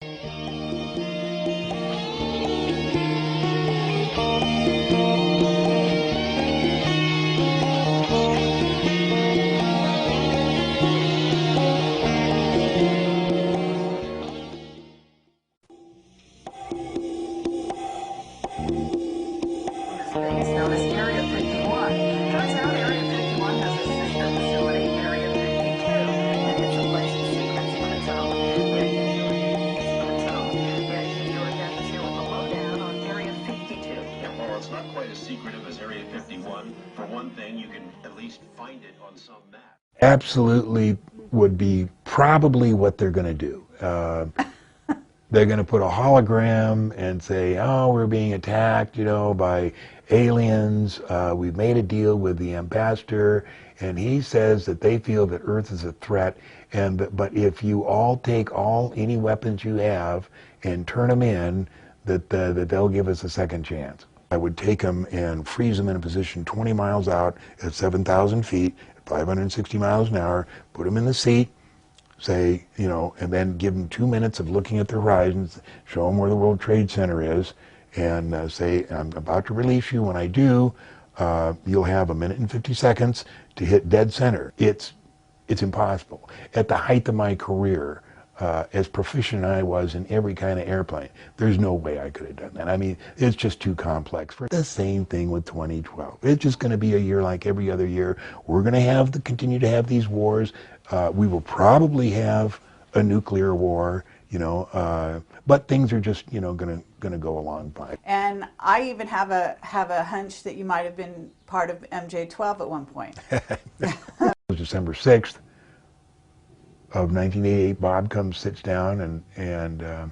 Space known as Area 51. Turns out Area 51 has a sister facility, Area 52, and it's a place of secrets on its own. Yeah, you're getting to a lowdown on Area 52. Yeah, well, it's not quite as secretive as Area 51. For one thing, you can at least find it on some map. Absolutely would be probably what they're going to do. They're going to put a hologram and say, oh, we're being attacked, by aliens. We've made a deal with the ambassador, and he says that they feel that Earth is a threat. But if you all take any weapons you have and turn them in, that they'll give us a second chance. I would take them and freeze them in a position 20 miles out at 7,000 feet, at 560 miles an hour, put them in the seat, say, and then give them 2 minutes of looking at the horizons, show them where the World Trade Center is, and say, I'm about to release you. When I do, you'll have 1 minute and 50 seconds to hit dead center. It's impossible. At the height of my career, as proficient I was in every kind of airplane, there's no way I could have done that. I mean, it's just too complex. For the same thing with 2012. It's just going to be a year like every other year. We're going to continue to have these wars. We will probably have a nuclear war, but things are just, going to go along by. And I even have a hunch that you might have been part of MJ-12 at one point. It was December 6th of 1988. Bob sits down, and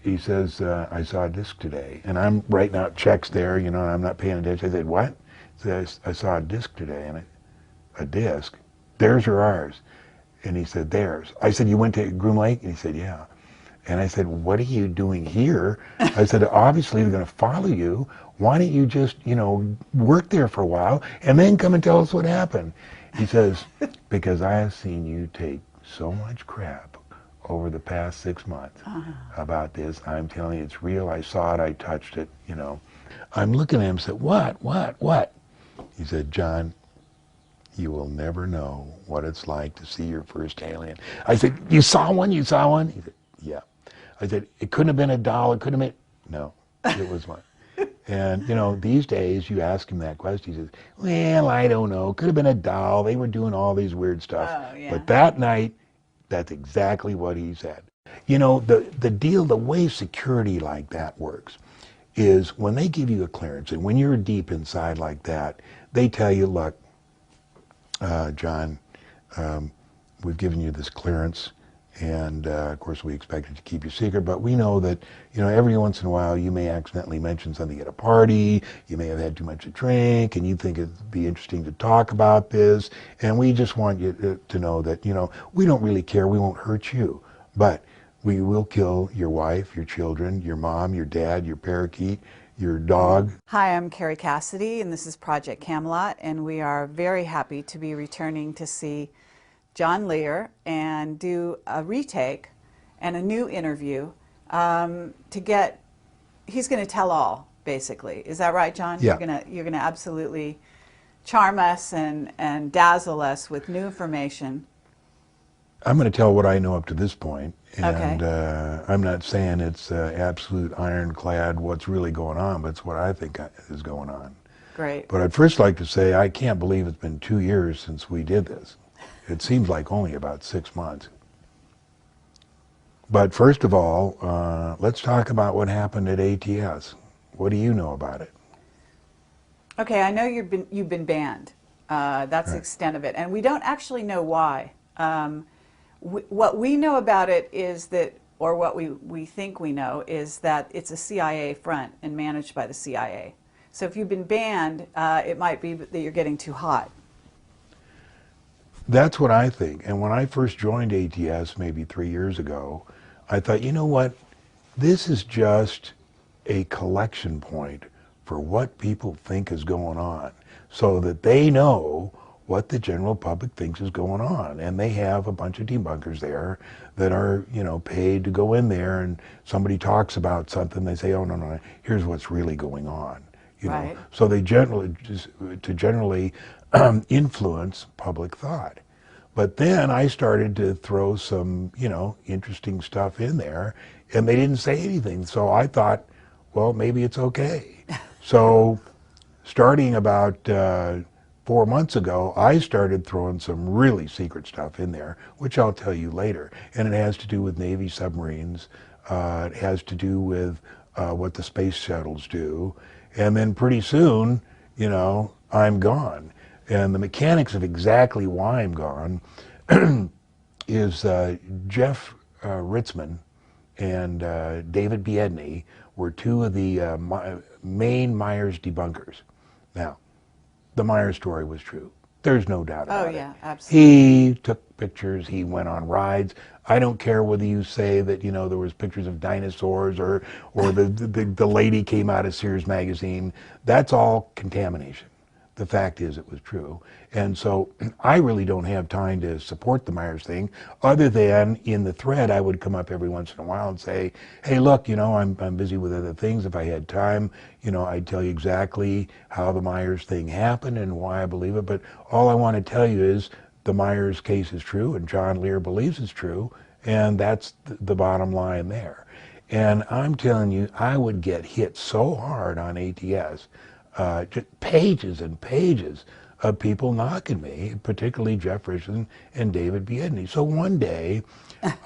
he says, I saw a disc today. And I'm writing out checks there, and I'm not paying attention. I said, what? He says, I saw a disc today. And a disc? Theirs or ours? And he said, theirs. I said, you went to Groom Lake? And he said, yeah. And I said, what are you doing here? I said, obviously they're going to follow you. Why don't you just, work there for a while and then come and tell us what happened? He says, because I have seen you take so much crap over the past 6 months about this. I'm telling you, it's real. I saw it. I touched it, I'm looking at him and said, what? He said, John, you will never know what it's like to see your first alien. I said, you saw one? He said, yeah. I said, it couldn't have been a doll. It couldn't have been, no, it was one. And, these days you ask him that question, he says, well, I don't know. Could have been a doll. They were doing all these weird stuff. Oh, yeah. But that night, that's exactly what he said. The way security like that works is when they give you a clearance, and when you're deep inside like that, they tell you, look, John, we've given you this clearance, and of course we expect it to keep you secret, but we know that, every once in a while you may accidentally mention something at a party, you may have had too much to drink, and you think it'd be interesting to talk about this, and we just want you to know that, we don't really care, we won't hurt you, but we will kill your wife, your children, your mom, your dad, your parakeet, your dog. Hi, I'm Carrie Cassidy, and this is Project Camelot, and we are very happy to be returning to see John Lear and do a retake and a new interview he's going to tell all, basically. Is that right, John? Yeah. You're gonna absolutely charm us and dazzle us with new information. I'm going to tell what I know up to this point, and Okay. I'm not saying it's absolute ironclad what's really going on, but it's what I think is going on. Great. But I'd first like to say I can't believe it's been 2 years since we did this. It seems like only about 6 months. But first of all, let's talk about what happened at ATS. What do you know about it? Okay, I know you've been banned. That's the extent of it, and we don't actually know why. What we know about it is that, or what we think we know, is that it's a CIA front and managed by the CIA. So if you've been banned, it might be that you're getting too hot. That's what I think. And when I first joined ATS maybe 3 years ago, I thought, you know what? This is just a collection point for what people think is going on, so that they know what the general public thinks is going on. And they have a bunch of debunkers there that are, paid to go in there, and somebody talks about something, they say, oh, no, here's what's really going on. Right. So they generally influence public thought. But then I started to throw some, interesting stuff in there, and they didn't say anything. So I thought, well, maybe it's okay. So starting about 4 months ago, I started throwing some really secret stuff in there, which I'll tell you later. And it has to do with Navy submarines. It has to do with what the space shuttles do. And then pretty soon, I'm gone. And the mechanics of exactly why I'm gone is Jeff Ritzman and David Biedney were two of the main Myers debunkers. Now, the Myers story was true. There's no doubt about it. Oh, yeah, absolutely. He took pictures, he went on rides. I don't care whether you say that, there was pictures of dinosaurs or the lady came out of Sears magazine. That's all contamination. The fact is it was true. And so I really don't have time to support the Myers thing, other than in the thread I would come up every once in a while and say, hey, look, I'm busy with other things. If I had time, I'd tell you exactly how the Myers thing happened and why I believe it. But all I want to tell you is the Myers case is true, and John Lear believes it's true, and that's the bottom line there. And I'm telling you, I would get hit so hard on ATS, just pages and pages of people knocking me, particularly Jeff Richardson and David Biedney. So one day,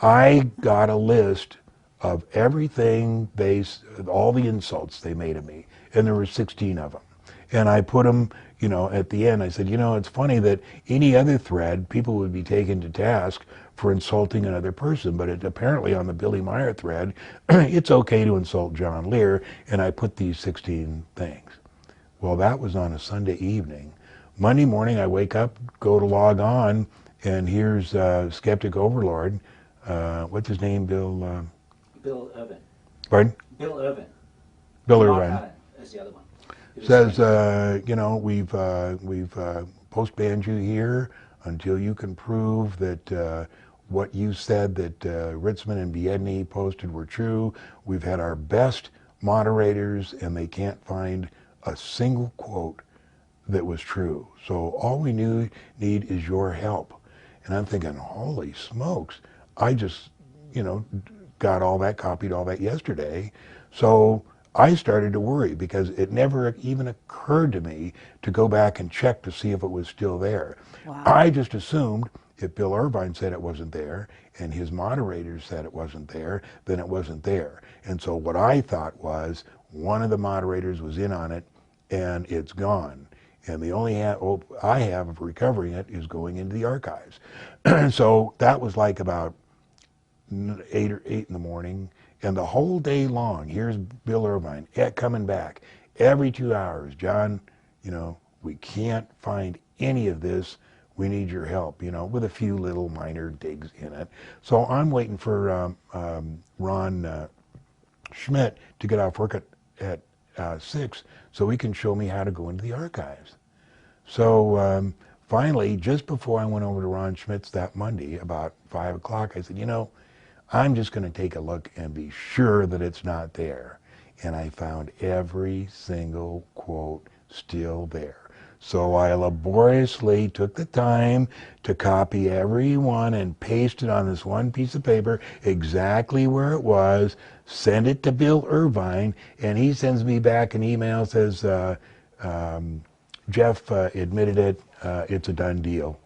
I got a list of everything all the insults they made of me, and there were 16 of them. And I put them, at the end, I said, it's funny that any other thread, people would be taken to task for insulting another person, but apparently on the Billy Meyer thread, it's okay to insult John Lear, and I put these 16 things. Well, that was on a Sunday evening. Monday morning, I wake up, go to log on, and here's Skeptic Overlord. What's his name, Bill? Bill Irvin. Pardon? Bill Irvin. Bill Mark Irvine. Allen is the other one. Says, we've post-banned you here until you can prove that what you said that Ritzman and Biedney posted were true. We've had our best moderators, and they can't find a single quote that was true. So all we need is your help. And I'm thinking, holy smokes, I just, got all that, copied all that yesterday. So I started to worry because it never even occurred to me to go back and check to see if it was still there. Wow. I just assumed if Bill Irvine said it wasn't there and his moderators said it wasn't there, then it wasn't there. And so what I thought was one of the moderators was in on it and it's gone. And the only hope I have of recovering it is going into the archives. So that was like about 8 in the morning. And the whole day long, here's Bill Irvine coming back every 2 hours. John, we can't find any of this. We need your help, with a few little minor digs in it. So I'm waiting for Ron Schmidt to get off work at 6 so he can show me how to go into the archives. So finally, just before I went over to Ron Schmidt's that Monday, about 5 o'clock, I said, I'm just going to take a look and be sure that it's not there. And I found every single quote still there. So I laboriously took the time to copy every one and paste it on this one piece of paper exactly where it was, send it to Bill Irvine, and he sends me back an email, says, Jeff admitted it, it's a done deal.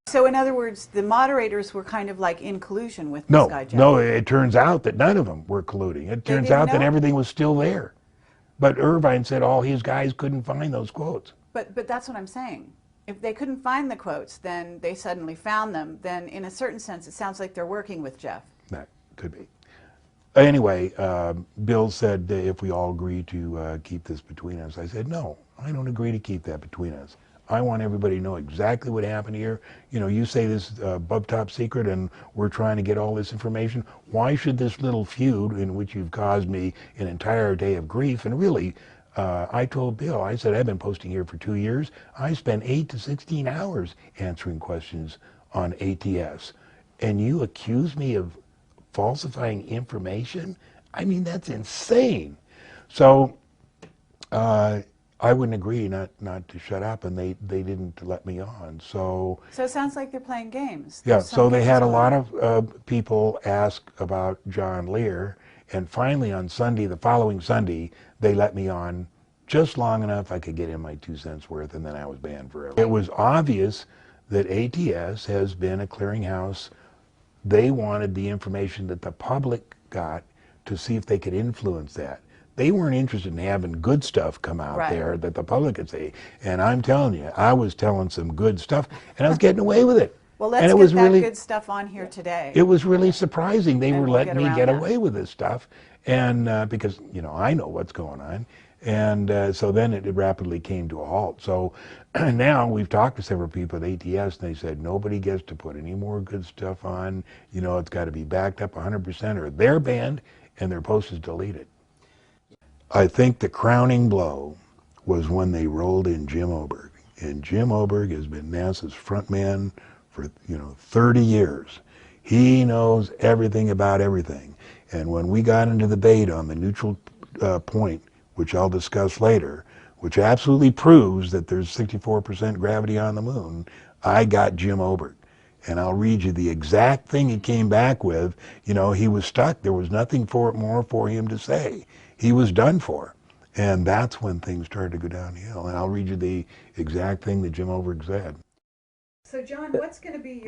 So in other words, the moderators were kind of like in collusion with this guy, Jeff. No, it turns out that none of them were colluding. It turns out that everything was still there. But Irvine said all his guys couldn't find those quotes. But that's what I'm saying. If they couldn't find the quotes, then they suddenly found them. Then in a certain sense, it sounds like they're working with Jeff. That could be. Anyway, Bill said if we all agree to keep this between us. I said, no, I don't agree to keep that between us. I want everybody to know exactly what happened here. You say this is above top secret and we're trying to get all this information. Why should this little feud in which you've caused me an entire day of grief, and really I told Bill, I said, I've been posting here for 2 years. I spent 8 to 16 hours answering questions on ATS. And you accuse me of falsifying information? I mean, that's insane. So I wouldn't agree not to shut up, and they didn't let me on. So it sounds like they're playing games. yeah, There's so some they games had a going lot on. of people ask about John Lear, and finally on Sunday, the following Sunday, they let me on just long enough I could get in my 2 cents worth, and then I was banned forever. It was obvious that ATS has been a clearinghouse. They wanted the information that the public got to see if they could influence that. They weren't interested in having good stuff come out Right. there that the public could see. And I'm telling you, I was telling some good stuff, and I was getting away with it. Well, And let's it get was that really, good stuff on here today. it was really surprising. They And were we'll letting get me around get that. away with this stuff, and because I know what's going on, and so then it rapidly came to a halt. So now we've talked to several people at ATS, and they said nobody gets to put any more good stuff on. It's got to be backed up 100%, or they're banned and their post is deleted. I think the crowning blow was when they rolled in Jim Oberg. And Jim Oberg has been NASA's front man for 30 years. He knows everything about everything. And when we got into the debate on the neutral point, which I'll discuss later, which absolutely proves that there's 64% gravity on the moon, I got Jim Oberg. And I'll read you the exact thing he came back with. He was stuck. There was nothing more for him to say. He was done for. And that's when things started to go downhill. And I'll read you the exact thing that Jim Oberg said. So, John, what's going to be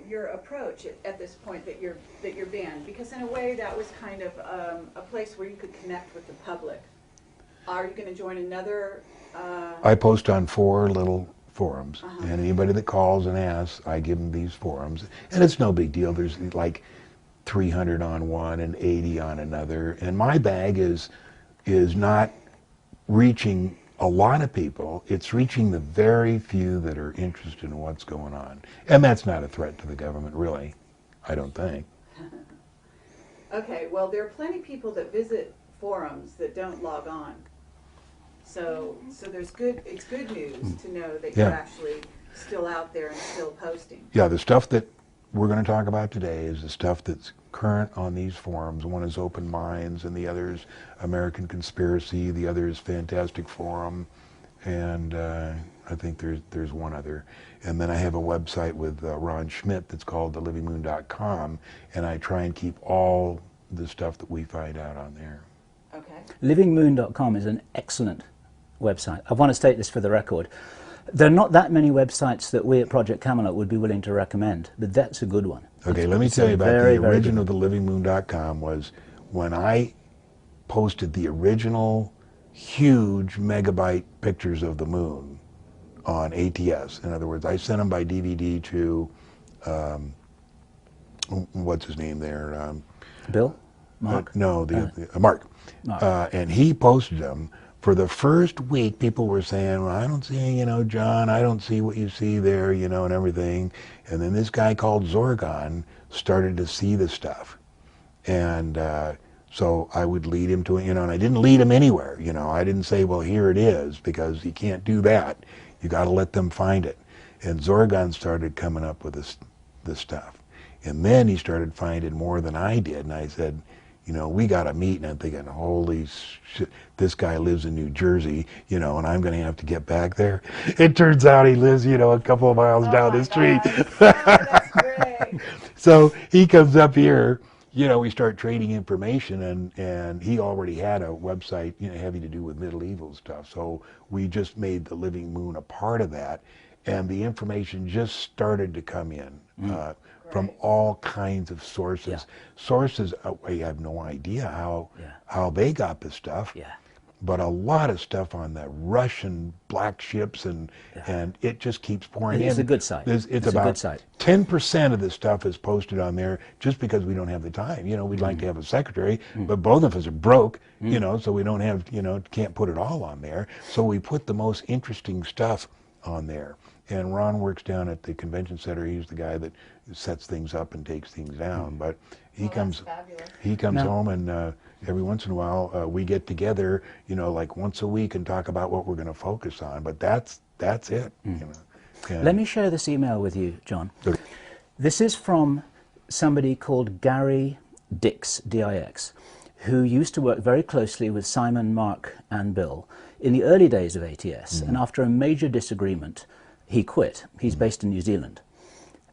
your approach at this point that you're banned? Because in a way, that was kind of a place where you could connect with the public. Are you going to join another? I post on 4 little forums, and anybody that calls and asks, I give them these forums, and it's no big deal. There's like 300 on one and 80 on another, and my bag is not reaching a lot of people. It's reaching the very few that are interested in what's going on, and that's not a threat to the government, really. I don't think. Okay, well, there are plenty of people that visit forums that don't log on. So it's good news to know that you're Yeah. actually still out there and still posting. Yeah, the stuff that we're going to talk about today is the stuff that's current on these forums. One is Open Minds, and the other is American Conspiracy. The other is Fantastic Forum, and I think there's one other. And then I have a website with Ron Schmidt that's called thelivingmoon.com, and I try and keep all the stuff that we find out on there. Okay. Livingmoon.com is an excellent website. I want to state this for the record. There are not that many websites that we at Project Camelot would be willing to recommend, but that's a good one. Okay, let me It's tell you a about very, the very origin good of the livingmoon.com was when I posted the original huge megabyte pictures of the moon on ATS. In other words, I sent them by DVD to, what's his name there? Bill? Mark? No, Mark. Mark. And he posted them. For the first week, people were saying, well, I don't see, John, I don't see what you see there, and everything. And then this guy called Zorgon started to see the stuff. And so I would lead him to it, and I didn't lead him anywhere, I didn't say, well, here it is, because you can't do that. You got to let them find it. And Zorgon started coming up with this stuff. And then he started finding more than I did, and I said, we got to meet. And I'm thinking, holy shit, this guy lives in New Jersey, and I'm going to have to get back there. It turns out he lives, a couple of miles down the street. That's great. So he comes up here, we start trading information, and he already had a website, having to do with medieval stuff. So we just made the Living Moon a part of that, and the information just started to come in. From all kinds of sources. Yeah. Sources, I have no idea how they got the stuff. Yeah. But a lot of stuff on the Russian black ships, and it just keeps pouring in. It's a good site. It's a about good site. 10% of the stuff is posted on there just because we don't have the time. We'd like to have a secretary, but both of us are broke, so we don't have, can't put it all on there. So we put the most interesting stuff on there. and Ron works down at the convention center. He's the guy that sets things up and takes things down. But he comes Fabulous. home, and every once in a while we get together, like once a week, and talk about what we're going to focus on. But that's it. Let me share this email with you, John. Okay. This is from somebody called Gary Dix, D-I-X, who used to work very closely with Simon, Mark, and Bill in the early days of ATS. And after a major disagreement, he quit. He's based in New Zealand.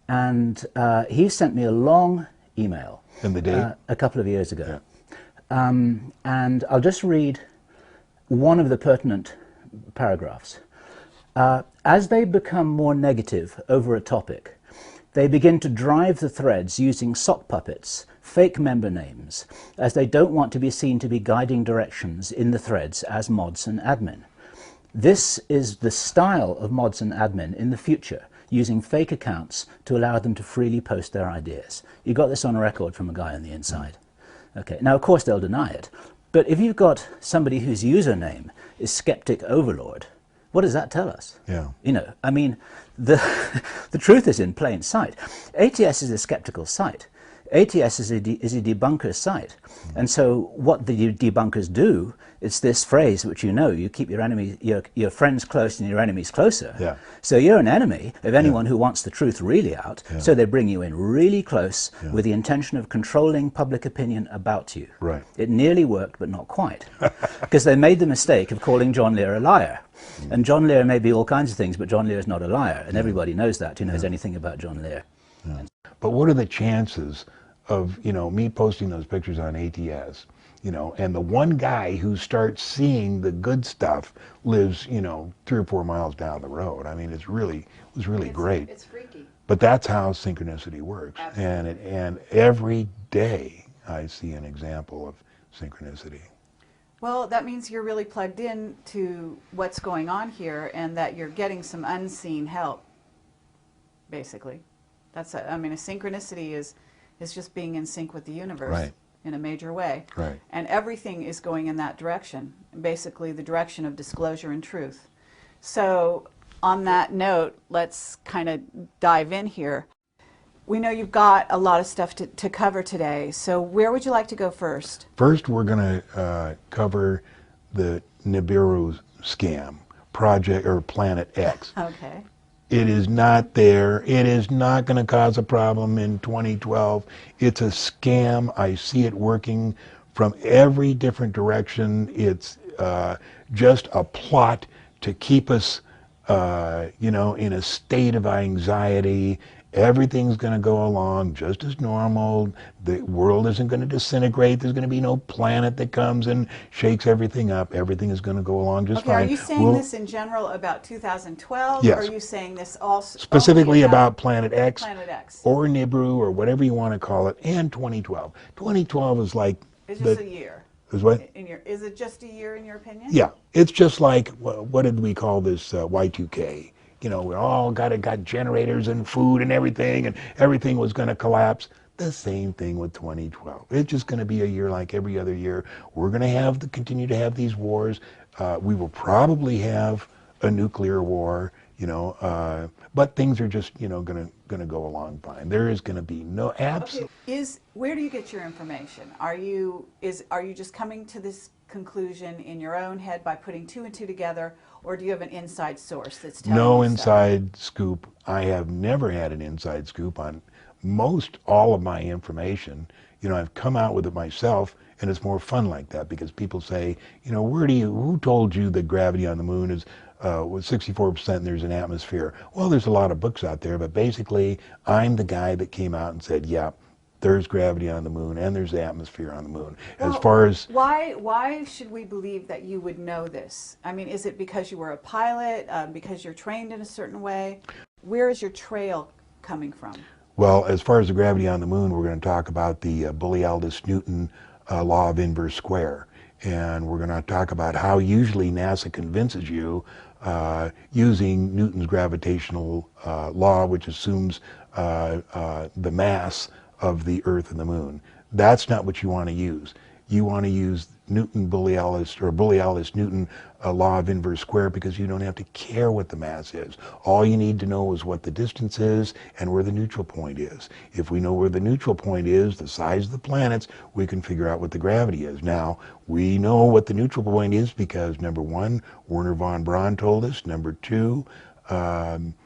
And he sent me a long email. And the date? A couple of years ago. Yeah. And I'll just read one of the pertinent paragraphs. As they become more negative over a topic, they begin to drive the threads using sock puppets, fake member names, as they don't want to be seen to be guiding directions in the threads as mods and admin. This is the style of mods and admin in the future, using fake accounts to allow them to freely post their ideas. You got this on record from a guy on the inside. Okay, now of course they'll deny it, but if you've got somebody whose username is Skeptic Overlord, what does that tell us? Yeah. I mean, the truth is in plain sight. ATS is a skeptical site. ATS is a debunker site. And so what the debunkers do, it's this phrase which you keep your friends close and your enemies closer. Yeah. So you're an enemy of anyone who wants the truth really out. Yeah. So they bring you in really close with the intention of controlling public opinion about you. Right. It nearly worked, but not quite. Because they made the mistake of calling John Lear a liar. And John Lear may be all kinds of things, but John Lear is not a liar. And everybody knows that, who knows anything about John Lear. Yeah. But what are the chances of, me posting those pictures on ATS, and the one guy who starts seeing the good stuff lives, 3 or 4 miles down the road? I mean, it was really great. It's freaky. But that's how synchronicity works. Absolutely. And every day I see an example of synchronicity. Well, that means you're really plugged in to what's going on here, and that you're getting some unseen help, basically. A synchronicity is just being in sync with the universe. Right. In a major way. Right. And everything is going in that direction, basically the direction of disclosure and truth. So on that note, let's kind of dive in here. We know you've got a lot of stuff to cover today, so where would you like to go first? First, we're going to cover the Nibiru scam project, or Planet X. Okay. It is not there. It is not going to cause a problem in 2012. It's a scam. I see it working from every different direction. It's just a plot to keep us, in a state of anxiety. Everything's going to go along just as normal. The world isn't going to disintegrate. There's going to be no planet that comes and shakes everything up. Everything is going to go along just fine. Are you saying this in general about 2012? Yes. Or are you saying this also specifically about Planet X, or Nibiru, or whatever you want to call it, and 2012. 2012 is like... It's just a year. Is what? Is it just a year in your opinion? Yeah. It's just like, what did we call this, Y2K? We all got generators and food and everything was going to collapse. The same thing with 2012. It's just going to be a year like every other year. We're going to continue to have these wars. We will probably have a nuclear war, but things are just, going to go along fine. There is going to be no absolute. Okay. Where do you get your information? Are you just coming to this conclusion in your own head by putting 2 and 2 together, or do you have an inside source that's telling you No stuff? inside scoop. I have never had an inside scoop on most all of my information. I've come out with it myself, and it's more fun like that, because people say, who told you that gravity on the moon is with 64% and there's an atmosphere? Well, there's a lot of books out there, but basically I'm the guy that came out and said, yeah, there's gravity on the moon and there's atmosphere on the moon. Well, as far as why should we believe that you would know this? I mean, is it because you were a pilot, because you're trained in a certain way? Where is your trail coming from? Well, as far as the gravity on the moon, we're going to talk about the Bully-Aldous-Newton law of inverse square. And we're going to talk about how usually NASA convinces you using Newton's gravitational law, which assumes the mass of the Earth and the Moon. That's not what you want to use. you want to use Newton-Borealis or Borealis-Newton law of inverse square because you don't have to care what the mass is. All you need to know is what the distance is and where the neutral point is. If we know where the neutral point is, the size of the planets, we can figure out what the gravity is. Now, we know what the neutral point is because, number one, Wernher von Braun told us. Number two, the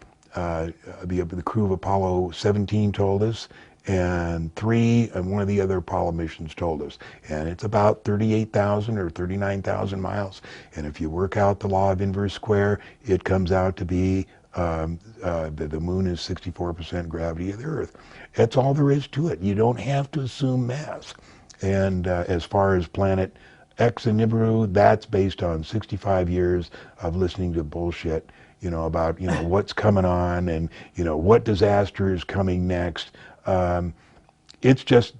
crew of Apollo 17 told us. And three, and one of the other Apollo missions told us. And it's about 38,000 or 39,000 miles. And if you work out the law of inverse square, it comes out to be the moon is 64% gravity of the Earth. That's all there is to it. You don't have to assume mass. And as far as planet X and Nibiru, that's based on 65 years of listening to bullshit, about, what's coming on and, what disaster is coming next. It's just,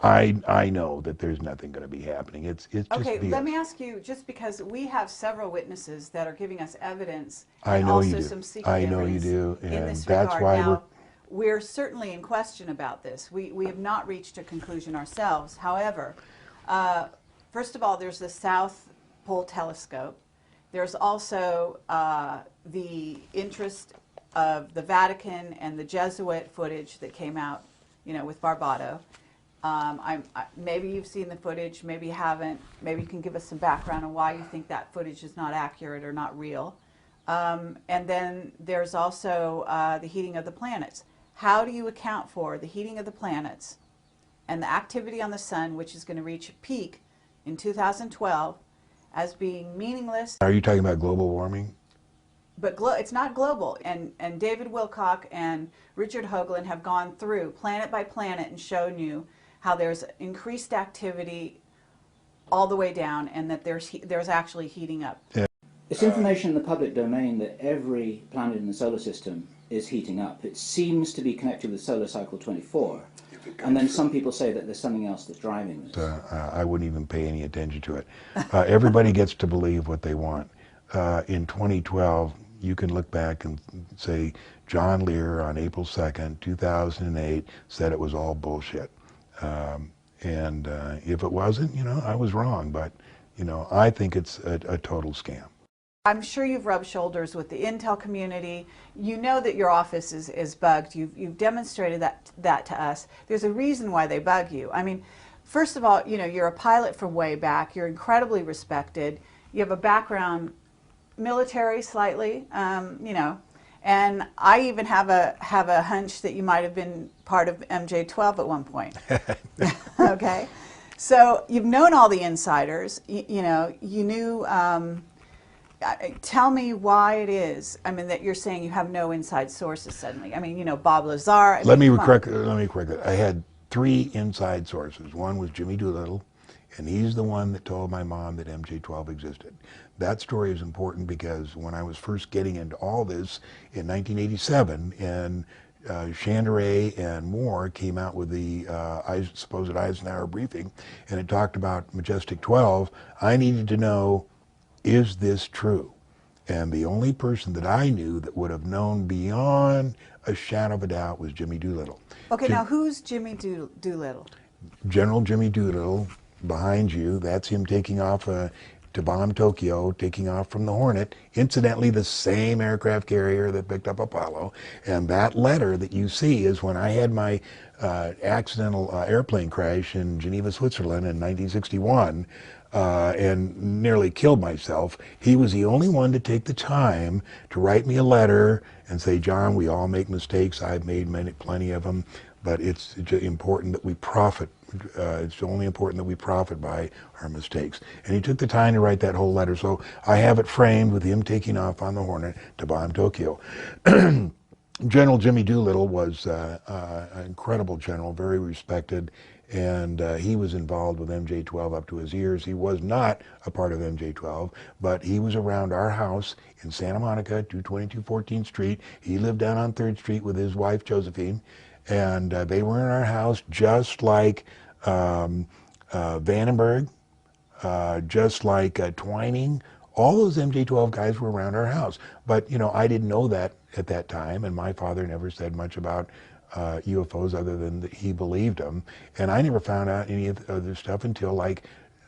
I know that there's nothing going to be happening. It's just okay. BS. Let me ask you, just because we have several witnesses that are giving us evidence, I and know also you do. some secret I know you evidence do, in and this that's regard. why Now, we're certainly in question about this. We have not reached a conclusion ourselves. However, first of all, there's the South Pole Telescope. There's also the interest of the Vatican and the Jesuit footage that came out, with Barbado. Maybe you've seen the footage, maybe you haven't. Maybe you can give us some background on why you think that footage is not accurate or not real. And then there's also the heating of the planets. How do you account for the heating of the planets and the activity on the sun, which is going to reach a peak in 2012, as being meaningless? Are you talking about global warming? But it's not global. And David Wilcock and Richard Hoagland have gone through planet by planet and shown you how there's increased activity all the way down, and that there's actually heating up. Yeah. It's information in the public domain that every planet in the solar system is heating up. It seems to be connected with solar cycle 24. And then some people say that there's something else that's driving this. I wouldn't even pay any attention to it. Everybody gets to believe what they want. In 2012, you can look back and say John Lear on April 2nd, 2008 said it was all bullshit. And if it wasn't, I was wrong. But, I think it's a total scam. I'm sure you've rubbed shoulders with the Intel community. You know that your office is bugged. You've demonstrated that to us. There's a reason why they bug you. I mean, first of all, you're a pilot from way back. You're incredibly respected. You have a background, military slightly, and I even have a hunch that you might have been part of MJ-12 at one point. Okay, so you've known all the insiders. You knew. Tell me why it is. I mean, that you're saying you have no inside sources suddenly. I mean, Bob Lazar. Let me correct that. I had 3 inside sources. One was Jimmy Doolittle, and he's the one that told my mom that MJ-12 existed. That story is important because when I was first getting into all this in 1987, and Chandray and Moore came out with the supposed Eisenhower briefing, and it talked about Majestic 12, I needed to know, is this true? And the only person that I knew that would have known beyond a shadow of a doubt was Jimmy Doolittle. Okay, now who's Jimmy Doolittle? General Jimmy Doolittle, behind you, that's him taking off to bomb Tokyo, taking off from the Hornet, incidentally the same aircraft carrier that picked up Apollo. And that letter that you see is when I had my accidental airplane crash in Geneva, Switzerland in 1961, and nearly killed myself. He was the only one to take the time to write me a letter and say, John, we all make mistakes. I've made plenty of them, but it's important that we profit. It's only important that we profit by our mistakes. And he took the time to write that whole letter. So I have it framed with him taking off on the Hornet to bomb Tokyo. General Jimmy Doolittle was an incredible general, very respected, and he was involved with MJ-12 up to his ears. He was not a part of MJ-12, but he was around our house in Santa Monica, 222 14th Street. He lived down on 3rd Street with his wife, Josephine, and they were in our house just like Vandenberg, just like Twining. All those MJ-12 guys were around our house. But, I didn't know that at that time, and my father never said much about UFOs other than that he believed them. And I never found out any of the other stuff until like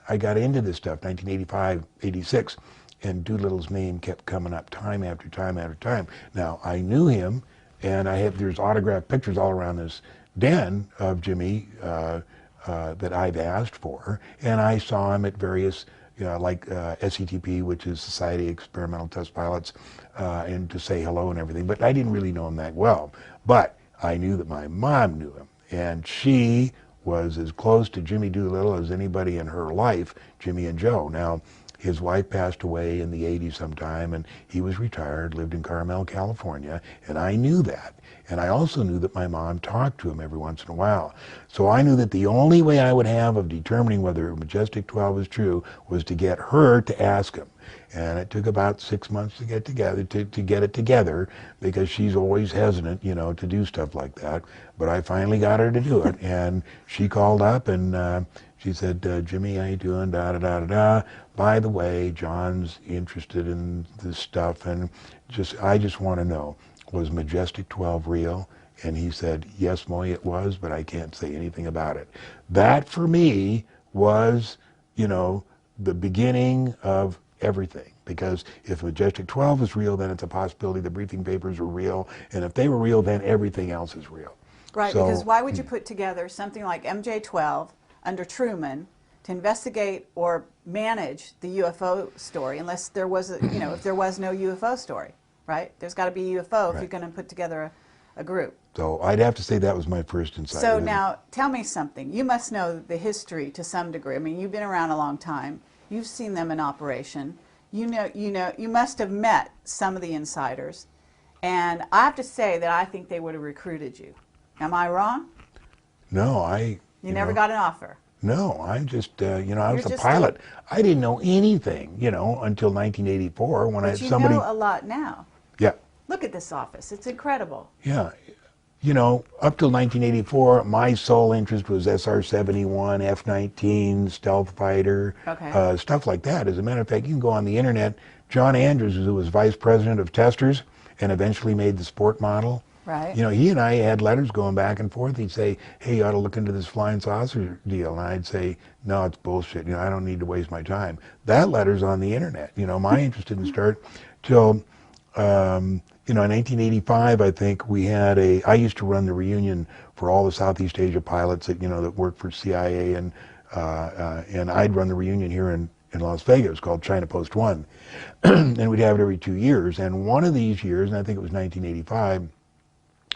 I got into this stuff, 1985, 86, and Doolittle's name kept coming up time after time after time. Now, I knew him, and there's autographed pictures all around this den of Jimmy that I've asked for, and I saw him at various, like SETP, which is Society of Experimental Test Pilots, and to say hello and everything, but I didn't really know him that well. But I knew that my mom knew him, and she was as close to Jimmy Doolittle as anybody in her life, Jimmy and Joe. Now, his wife passed away in the 80s sometime, and he was retired, lived in Carmel, California, and I knew that. And I also knew that my mom talked to him every once in a while. So I knew that the only way I would have of determining whether Majestic 12 was true was to get her to ask him. And it took about 6 months to get together, to get it together, because she's always hesitant, to do stuff like that. But I finally got her to do it, and she called up and she said, Jimmy, how you doing? Da da da da da. By the way, John's interested in this stuff, and I just want to know, was Majestic 12 real? And he said, yes, Moy, it was, but I can't say anything about it. That, for me, was, the beginning of everything. Because if Majestic 12 is real, then it's a possibility the briefing papers are real. And if they were real, then everything else is real. Right, because why would you put together something like MJ-12 under Truman to investigate or manage the UFO story unless there was, if there was no UFO story, right? There's got to be a UFO if you're going to put together a group. So I'd have to say that was my first insight. So now, tell me something. You must know the history to some degree. I mean, you've been around a long time. You've seen them in operation. You must have met some of the insiders. And I have to say that I think they would have recruited you. Am I wrong? No, You never got an offer? No, I just, I was a pilot. I didn't know anything, until 1984 when But you know a lot now. Yeah. Look at this office. It's incredible. Yeah. Up till 1984, my sole interest was SR-71, F-19, stealth fighter, stuff like that. As a matter of fact, you can go on the internet. John Andrews, who was vice president of testers and eventually made the sport model, right? He and I had letters going back and forth. He'd say, hey, you ought to look into this flying saucer deal. And I'd say, no, it's bullshit. I don't need to waste my time. That letter's on the internet. My interest didn't start till, in 1985, I think I used to run the reunion for all the Southeast Asia pilots that, that worked for CIA, and I'd run the reunion here in Las Vegas. It was called China Post 1. And we'd have it every 2 years. And one of these years, and I think it was 1985,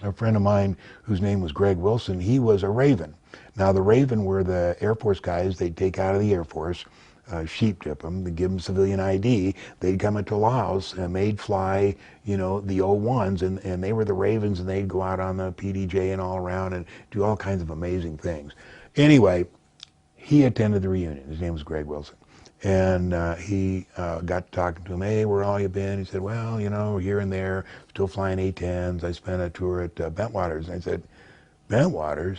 a friend of mine whose name was Greg Wilson, he was a Raven. Now the Raven were the Air Force guys they'd take out of the Air Force, sheep dip them, they'd give them civilian ID, they'd come into Laos and they'd fly, the O1s, and they were the Ravens, and they'd go out on the PDJ and all around and do all kinds of amazing things. Anyway, he attended the reunion. His name was Greg Wilson. And he got talking to him, hey, where all you been? He said, well, here and there, still flying A-10s. I spent a tour at Bentwaters. And I said, Bentwaters?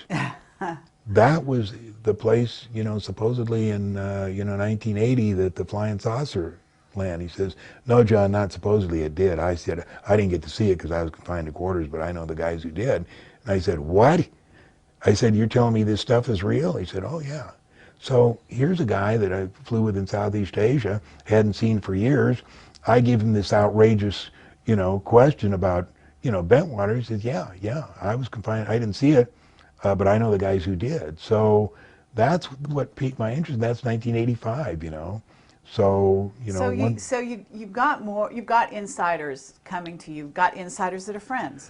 That was the place, supposedly in, 1980 that the flying saucer landed. He says, no, John, not supposedly, it did. I said, I didn't get to see it because I was confined to quarters, but I know the guys who did. And I said, what? I said, you're telling me this stuff is real? He said, oh, yeah. So here's a guy that I flew with in Southeast Asia, hadn't seen for years. I give him this outrageous, question about, Bentwater. He says, yeah, I was confined. I didn't see it, but I know the guys who did. So that's what piqued my interest. That's 1985, So, you've got insiders coming to you. You've got insiders that are friends.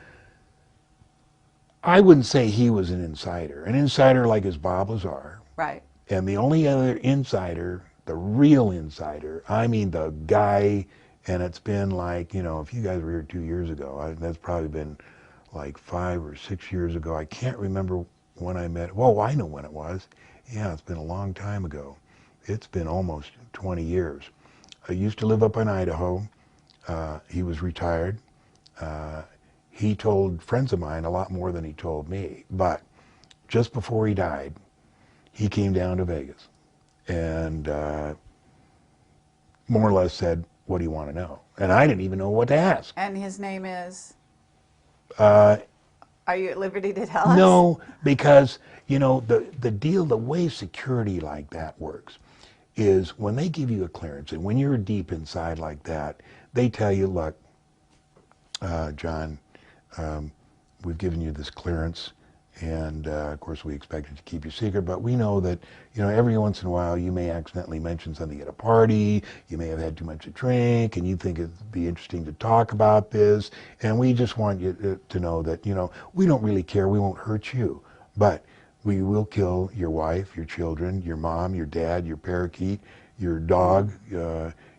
I wouldn't say he was an insider. An insider like is Bob Lazar. Right. And the only other insider, the real insider, I mean the guy, and it's been like, if you guys were here 2 years ago, that's probably been like 5 or 6 years ago. I can't remember when I met, well, I know when it was. Yeah, it's been a long time ago. It's been almost 20 years. I used to live up in Idaho. He was retired. He told friends of mine a lot more than he told me. But just before he died, he came down to Vegas and more or less said, what do you want to know? And I didn't even know what to ask. And his name is? Are you at liberty to tell us? No, because, you know, the deal, the way security like that works is when they give you a clearance and when you're deep inside like that, they tell you, look, John, we've given you this clearance, and of course we expect it to keep you secret, but we know that, you know, every once in a while you may accidentally mention something at a party, you may have had too much to drink, and you think it'd be interesting to talk about this, and we just want you to know that, you know, we don't really care, we won't hurt you, but we will kill your wife, your children, your mom, your dad, your parakeet, your dog,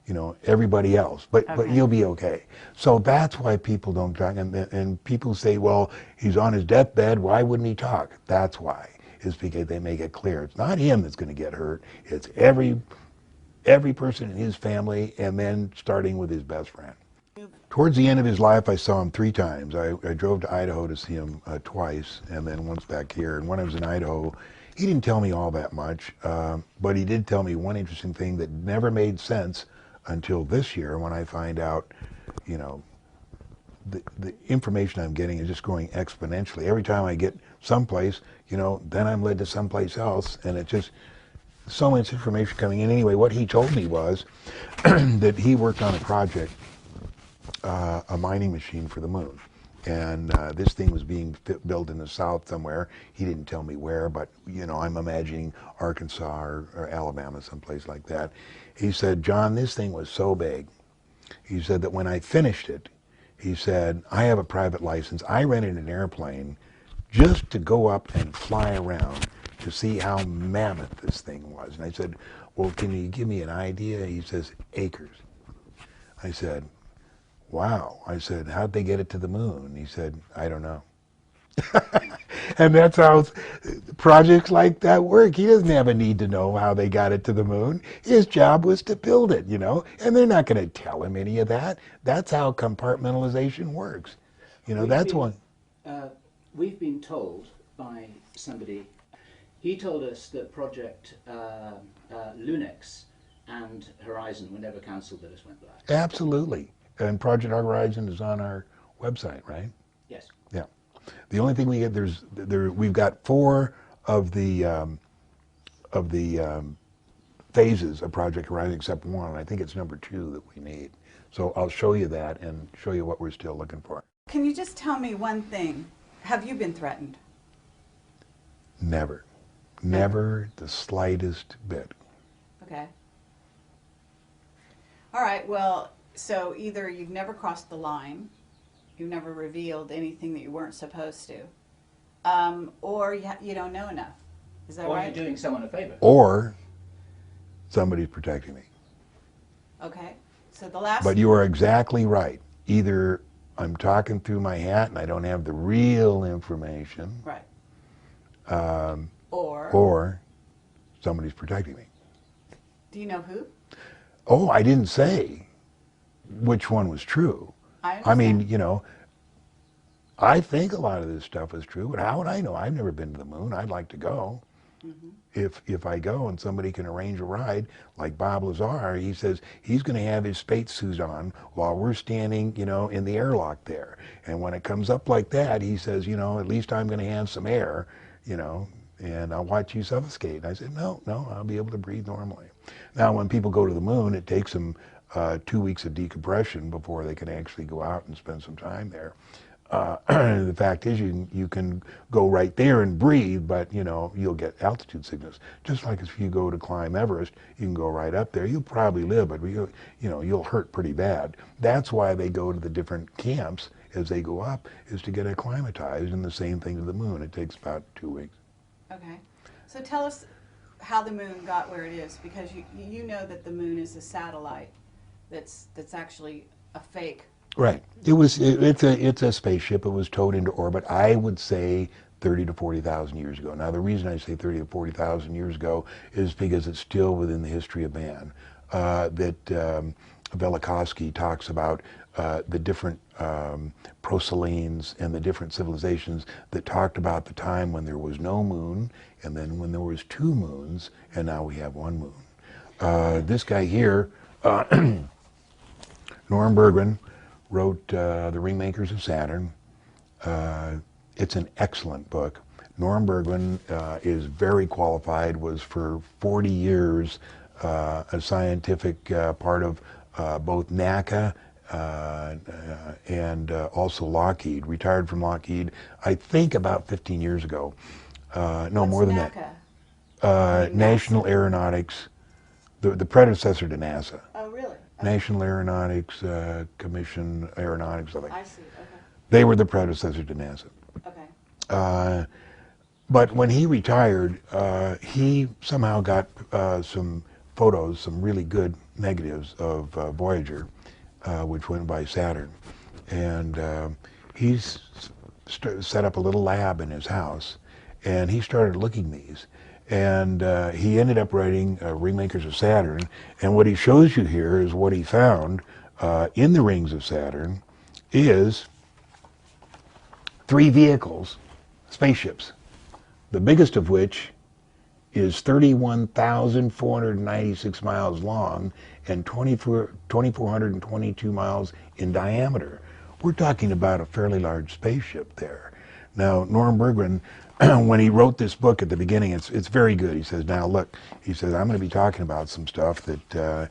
you know, everybody else, but you'll be okay. So that's why people don't talk, and people say, well, he's on his deathbed, why wouldn't he talk? That's why, is because they make it clear it's not him that's going to get hurt, it's every person in his family, and then starting with his best friend. Towards the end of his life, I saw him 3 times. I drove to Idaho to see him twice, and then once back here. And when I was in Idaho, he didn't tell me all that much, but he did tell me one interesting thing that never made sense until this year, when I find out, you know, the information I'm getting is just growing exponentially. Every time I get someplace, you know, then I'm led to someplace else, and it's just so much information coming in. Anyway, what he told me was that he worked on a project, a mining machine for the moon. And this thing was being built in the south somewhere. He didn't tell me where, but, you know, I'm imagining Arkansas or Alabama, someplace like that. He said, John, this thing was so big. He said that when I finished it, he said, I have a private license. I rented an airplane just to go up and fly around to see how mammoth this thing was. And I said, well, can you give me an idea? He says, acres. I said, wow. I said, how'd they get it to the moon? He said, I don't know. And that's how projects like that work. He doesn't have a need to know how they got it to the moon. His job was to build it, you know, and they're not going to tell him any of that. That's how compartmentalization works. You know, that's one. We've been told by somebody, he told us that Project Lunex and Horizon were never cancelled, they just went black. Absolutely. And Project Horizon is on our website, right? Yes. Yeah. The only thing we get, we've got 4 of the phases of Project Horizon, except one. I think it's number 2 that we need. So I'll show you that and show you what we're still looking for. Can you just tell me one thing? Have you been threatened? Never. Never the slightest bit. Okay. All right, well, so either you've never crossed the line, you've never revealed anything that you weren't supposed to, or you don't know enough. Is that Or right? you're doing someone a favor. Or somebody's protecting me. Okay, so the last... But you are exactly right. Either I'm talking through my hat and I don't have the real information. Right. Or somebody's protecting me. Do you know who? Oh, I didn't say which one was true. I mean, you know, I think a lot of this stuff is true, but how would I know? I've never been to the moon. I'd like to go. Mm-hmm. If I go and somebody can arrange a ride, like Bob Lazar, he says he's going to have his spacesuit on while we're standing, you know, in the airlock there. And when it comes up like that, he says, you know, at least I'm going to have some air, you know, and I'll watch you suffocate. And I said, no, I'll be able to breathe normally. Now, when people go to the moon, it takes them 2 weeks of decompression before they can actually go out and spend some time there. The fact is, you can go right there and breathe, but you know you'll get altitude sickness. Just like if you go to climb Everest, you can go right up there. You'll probably live, but you'll hurt pretty bad. That's why they go to the different camps as they go up, is to get acclimatized. And the same thing to the moon. It takes about 2 weeks. Okay, so tell us how the moon got where it is, because you know that the moon is a satellite that's actually a fake. Right. It's a spaceship. It was towed into orbit, I would say 30 to 40,000 years ago. Now, the reason I say 30 to 40,000 years ago is because it's still within the history of man. Velikovsky talks about the different proselenes and the different civilizations that talked about the time when there was no moon, and then when there was 2 moons, and now we have 1 moon. This guy here, Norm Bergman, wrote The Ringmakers of Saturn. It's an excellent book. Norm Bergman is very qualified, was for 40 years a scientific part of both NACA and also Lockheed. Retired from Lockheed, I think about 15 years ago. No, What's more than NACA? that. National Aeronautics, the predecessor to NASA. Oh, really? Okay. National Aeronautics Commission, Aeronautics, something. I see. Okay. They were the predecessor to NASA. Okay. But when he retired, he somehow got some photos, some really good negatives of Voyager, which went by Saturn. And he's set up a little lab in his house, and he started looking these. And he ended up writing Ringmakers of Saturn. And what he shows you here is what he found in the rings of Saturn is 3 vehicles, spaceships, the biggest of which is 31,496 miles long and 2,422 miles in diameter. We're talking about a fairly large spaceship there. Now, Norm Bergman, when he wrote this book at the beginning, it's very good. He says, now look, he says, I'm going to be talking about some stuff that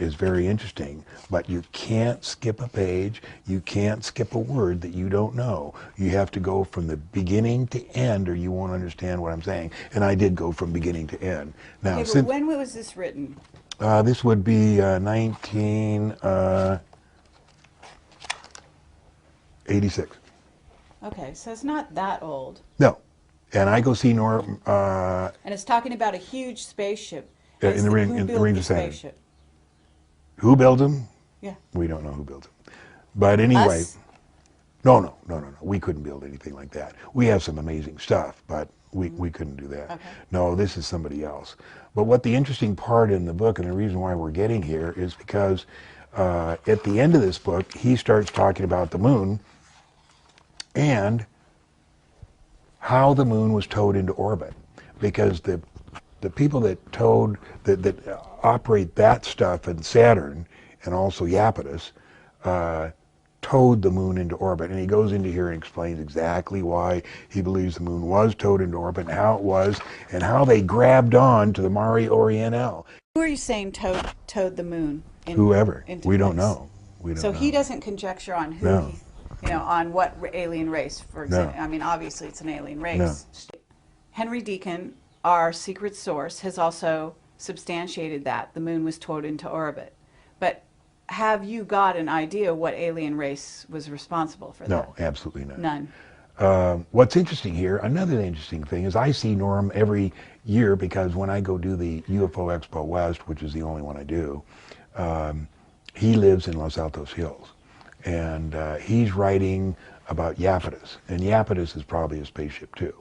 is very interesting, but you can't skip a page, you can't skip a word that you don't know. You have to go from the beginning to end or you won't understand what I'm saying. And I did go from beginning to end. Now, Okay, but when was this written? this would be 1986. Okay, so it's not that old. No. And I go see Norm And it's talking about a huge spaceship. in It's the who rings built the of Saturn. spaceship? Who built them? Yeah. We don't know who built them. But anyway, Us? no. We couldn't build anything like that. We have some amazing stuff, but we couldn't do that. Okay. No, this is somebody else. But what the interesting part in the book, and the reason why we're getting here, is because at the end of this book, he starts talking about the moon and how the moon was towed into orbit. Because the people that operate that stuff in Saturn and also Iapetus towed the moon into orbit. And he goes into here and explains exactly why he believes the moon was towed into orbit and how it was and how they grabbed on to the Mare Orientale. Who are you saying towed the moon? Whoever. Into We don't place? know. We don't So know. he doesn't conjecture on who, No. on what alien race, for example. I mean, obviously it's an alien race. No. Henry Deacon, our secret source, has also substantiated that the moon was towed into orbit. But have you got an idea what alien race was responsible for that? No, absolutely not. None. What's interesting here, another interesting thing, is I see Norm every year because when I go do the UFO Expo West, which is the only one I do, he lives in Los Altos Hills. And he's writing about Iapetus. And Iapetus is probably a spaceship too.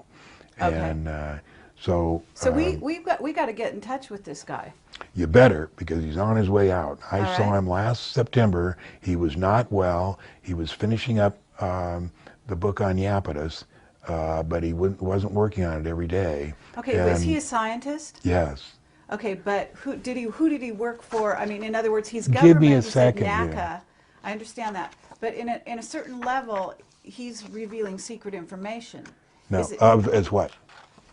Okay. And so we got to get in touch with this guy. you better, because he's on his way out. I All saw right. him last September. He was not well. He was finishing up the book on Iapetus, but he wasn't working on it every day. Okay, was he a scientist? Yes. Okay, but who did he work for? I mean, in other words, he's Give government. me a He said second NACA. here. I understand that, but in a certain level, he's revealing secret information. No. Is it- As what?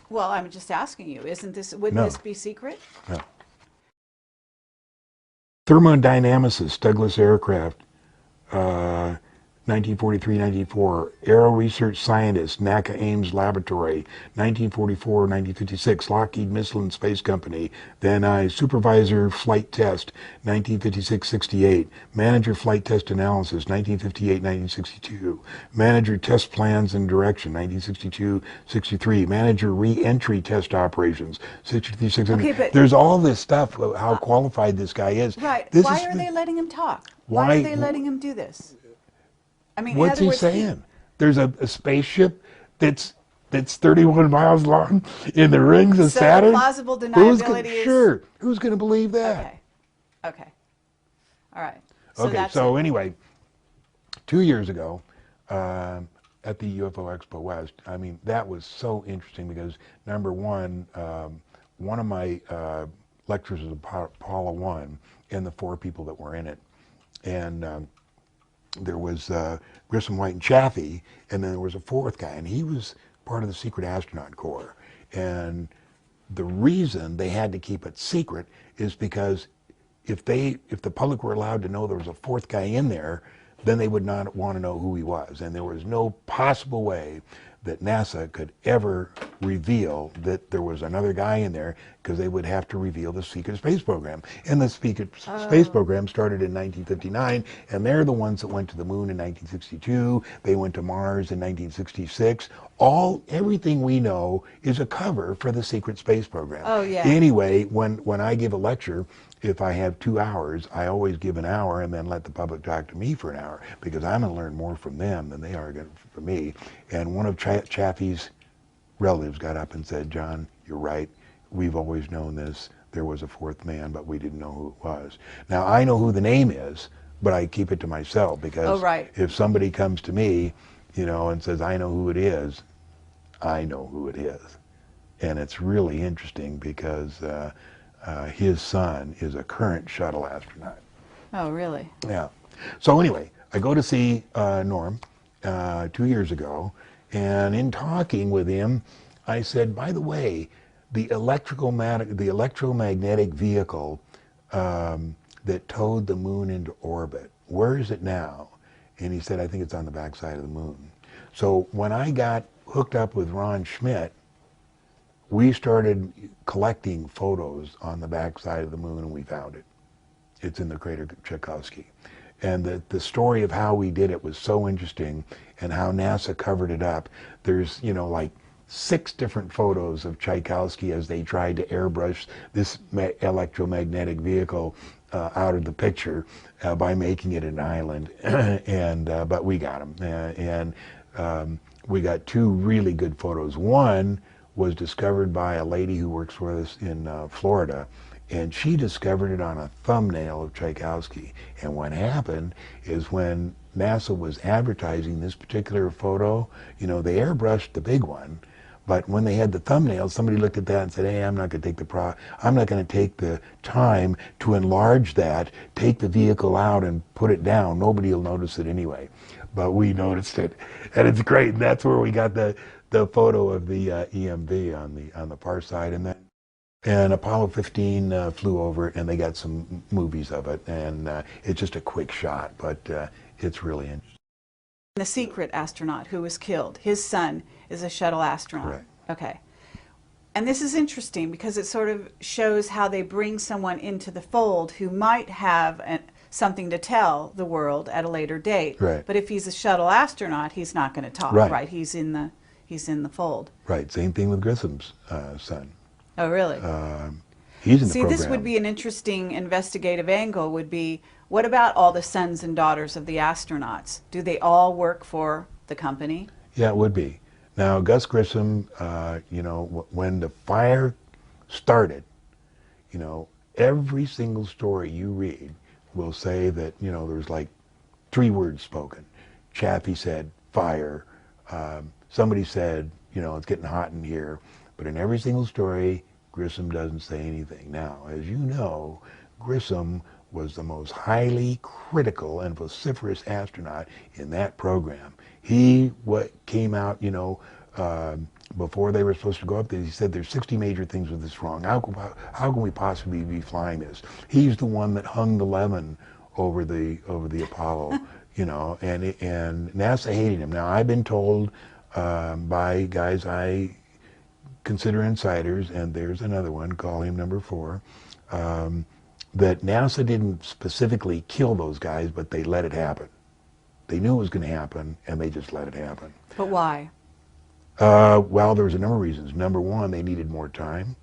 well, I'm just asking you. Wouldn't No. this be secret? No. Thermodynamicist, Douglas Aircraft, 1943-94. Aero Research Scientist, NACA Ames Laboratory, 1944-1956. Lockheed Missile and Space Company. Then I Supervisor Flight Test, 1956-68. Manager Flight Test Analysis, 1958-1962. Manager Test Plans and Direction, 1962-63. Manager Re-Entry Test Operations, 63-64. Okay, but- there's all this stuff, how qualified this guy is. Right. This Why is are the- they letting him talk? Why- Why are they letting him do this? I mean, in What's other he words, saying? There's a spaceship that's 31 miles long in the rings of So Saturn. plausible Who's gonna, deniability is- sure. Who's going to believe that? Okay. Okay. All right. Okay. So anyway, 2 years ago, at the UFO Expo West, I mean that was so interesting because number one, one of my lectures was Apollo 1 and the 4 people that were in it, and there was Grissom, White, and Chaffee, and then there was a fourth guy, and he was part of the secret astronaut corps. And the reason they had to keep it secret is because if the public were allowed to know there was a fourth guy in there, then they would not want to know who he was. And there was no possible way that NASA could ever reveal that there was another guy in there, because they would have to reveal the secret space program. And the secret space program started in 1959, and they're the ones that went to the moon in 1962. They went to Mars in 1966. Everything we know is a cover for the secret space program. Oh, yeah. Anyway, when I give a lecture, if I have 2 hours, I always give an hour and then let the public talk to me for an hour, because I'm going to learn more from them than they are going to from me. And one of Chaffee's relatives got up and said, "John, you're right. We've always known this. There was a fourth man, but we didn't know who it was." Now, I know who the name is, but I keep it to myself, because if somebody comes to me, and says, "I know who it is," I know who it is. And it's really interesting, because his son is a current shuttle astronaut. Oh, really? Yeah. So anyway, I go to see Norm 2 years ago, and in talking with him, I said, "By the way, the electromagnetic vehicle that towed the moon into orbit, where is it now?" And he said, "I think it's on the backside of the moon." So when I got hooked up with Ron Schmidt, we started collecting photos on the backside of the moon, and we found it. It's in the crater Tchaikovsky. And the story of how we did it was so interesting, and how NASA covered it up. There's, like 6 different photos of Tchaikovsky as they tried to airbrush this electromagnetic vehicle out of the picture by making it an island. But we got them. We got 2 really good photos. One was discovered by a lady who works for us in Florida, and she discovered it on a thumbnail of Tchaikovsky. And what happened is, when NASA was advertising this particular photo, they airbrushed the big one, but when they had the thumbnail, somebody looked at that and said, "Hey, I'm not going to take the time to enlarge that, take the vehicle out and put it down. Nobody will notice it anyway." But we noticed it, and it's great. And that's where we got the photo of the EMV on the far side, and Apollo 15 flew over it, and they got some movies of it, and it's just a quick shot, but it's really interesting. The secret astronaut who was killed, his son is a shuttle astronaut. Correct. Okay. And this is interesting, because it sort of shows how they bring someone into the fold who might have something to tell the world at a later date. Right. But if he's a shuttle astronaut, he's not going to talk, right? He's in the fold. Right. Same thing with Grissom's son. Oh, really? He's in the See, program. this would be an interesting investigative angle, would be, what about all the sons and daughters of the astronauts? Do they all work for the company? Yeah, it would be. Now, Gus Grissom, when the fire started, every single story you read will say that, there's like 3 words spoken. Chaffee said, "fire." Somebody said, "It's getting hot in here." But in every single story, Grissom doesn't say anything. Now, as you know, Grissom was the most highly critical and vociferous astronaut in that program. He came out, before they were supposed to go up there, he said, "There's 60 major things with this wrong. How can we possibly be flying this?" He's the one that hung the lemon over the Apollo, and NASA hated him. Now, I've been told by guys I consider insiders, and there's another one, call him number 4, that NASA didn't specifically kill those guys, but they let it happen. They knew it was going to happen, and they just let it happen. But why? Well, there was a number of reasons. Number 1, they needed more time.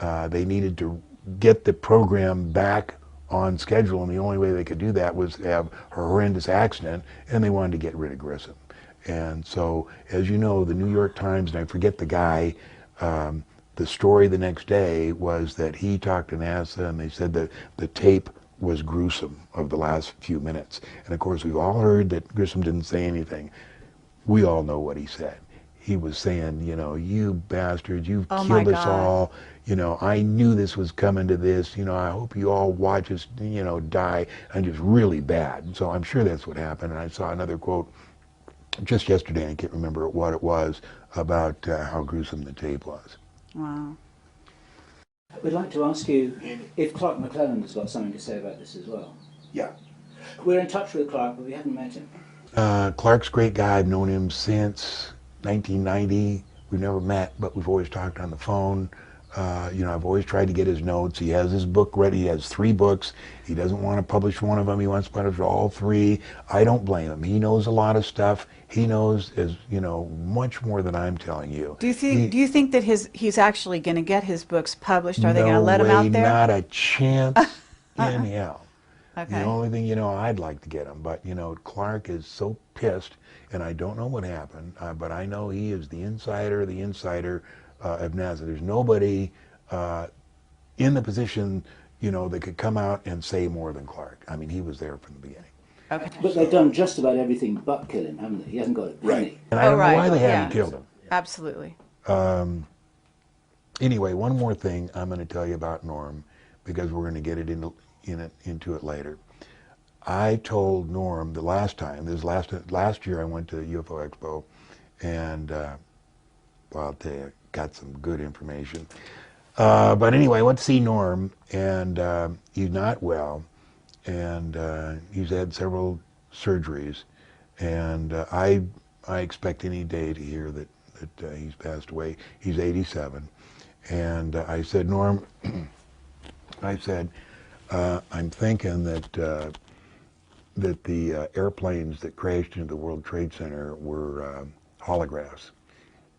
They needed to get the program back on schedule, and the only way they could do that was to have a horrendous accident, and they wanted to get rid of Grissom. And so, as you know, the New York Times, and I forget the guy, the story the next day was that he talked to NASA, and they said that the tape was gruesome of the last few minutes. And of course, we've all heard that Grissom didn't say anything. We all know what he said. he was saying, you know, you bastards, you've Oh my killed us God. all. You know, I knew this was coming to this. You know, I hope you all watch us, you know, die. And just really bad. So I'm sure that's what happened. And I saw another quote just yesterday, I can't remember what it was, about how gruesome the tape was. Wow. We'd like to ask you if Clark McClellan has got something to say about this as well. Yeah. We're in touch with Clark, but we haven't met him. Clark's a great guy. I've known him since 1990. We've never met, but we've always talked on the phone. You know, I've always tried to get his notes. He has his book ready. He has 3 books. He doesn't want to publish one of them. He wants to publish all 3. I don't blame him. He knows a lot of stuff. He knows, as you know, much more than I'm telling you. Do you think that he's actually going to get his books published? Are they going to No let him way, out there? not a chance in hell. Okay. The only thing, you know, I'd like to get him, but, you know, Clark is so pissed, and I don't know what happened, but I know he is the insider of NASA. There's nobody in the position, you know, that could come out and say more than Clark. I mean, he was there from the beginning. Okay. But they've done just about everything but kill him, haven't they? He hasn't got a penny. And I don't know why they Yeah. haven't killed him. Absolutely. Anyway, one more thing I'm going to tell you about Norm, because we're going to get it into it later. I told Norm the last time, last year I went to UFO Expo, and well, I'll tell you, got some good information. But anyway, I went to see Norm, and he's not well, and he's had several surgeries, and I expect any day to hear that he's passed away. He's 87, and I said, Norm, I said, I'm thinking that that the airplanes that crashed into the World Trade Center were holographs.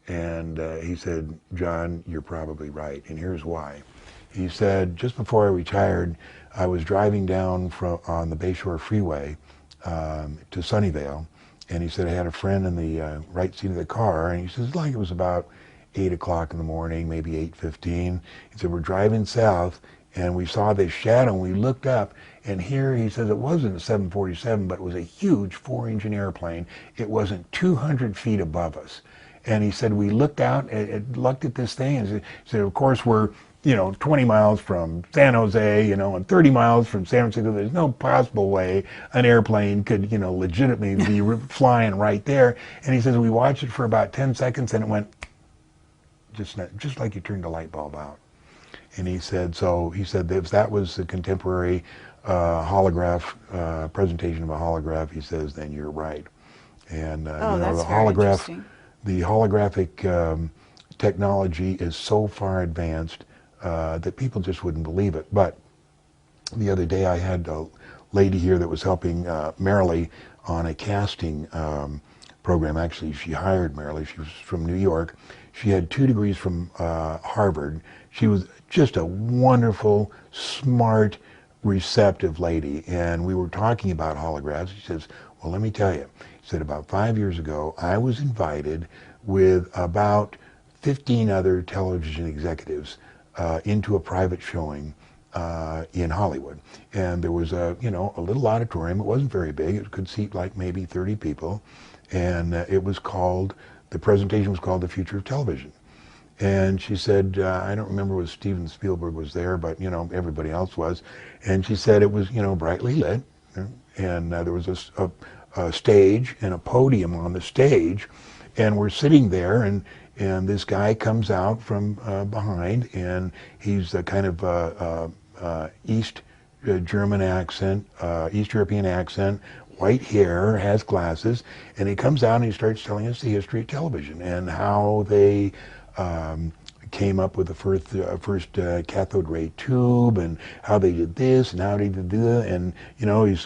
And he said, John, you're probably right, and here's why. He said, just before I retired, I was driving down on the Bayshore Freeway to Sunnyvale, and he said I had a friend in the right seat of the car, and he says, like it was about 8 o'clock in the morning, maybe 8:15. He said, we're driving south, and we saw this shadow, and we looked up, and here he says it wasn't a 747, but it was a huge 4-engine airplane. It wasn't 200 feet above us. And he said, we looked out and looked at this thing, and he said, of course, we're, you know, 20 miles from San Jose, you know, and 30 miles from San Francisco. There's no possible way an airplane could, you know, legitimately be flying right there. And he says, we watched it for about 10 seconds, and it went just like you turned a light bulb out. And he said, if that was the contemporary holograph, presentation of a holograph, he says, then you're right. And, you know, that's the very interesting. the holographic technology is so far advanced that people just wouldn't believe it. But the other day I had a lady here that was helping Marilee on a casting program. Actually, she hired Marilee. She was from New York. She had 2 degrees from Harvard. She was just a wonderful, smart, receptive lady. And we were talking about holographs. She says, well, let me tell you. She said, about 5 years ago, I was invited with about 15 other television executives into a private showing in Hollywood. And there was a little auditorium. It wasn't very big. It could seat like maybe 30 people. And the presentation was called The Future of Television. And she said, I don't remember if Steven Spielberg was there, but, you know, everybody else was. And she said it was, you know, brightly lit. And there was a stage and a podium on the stage. And we're sitting there, and this guy comes out from behind, and he's a kind of East German accent, East European accent, white hair, has glasses, and he comes out and he starts telling us the history of television and how they came up with the first cathode ray tube, and how they did this and how they did that. And you know, he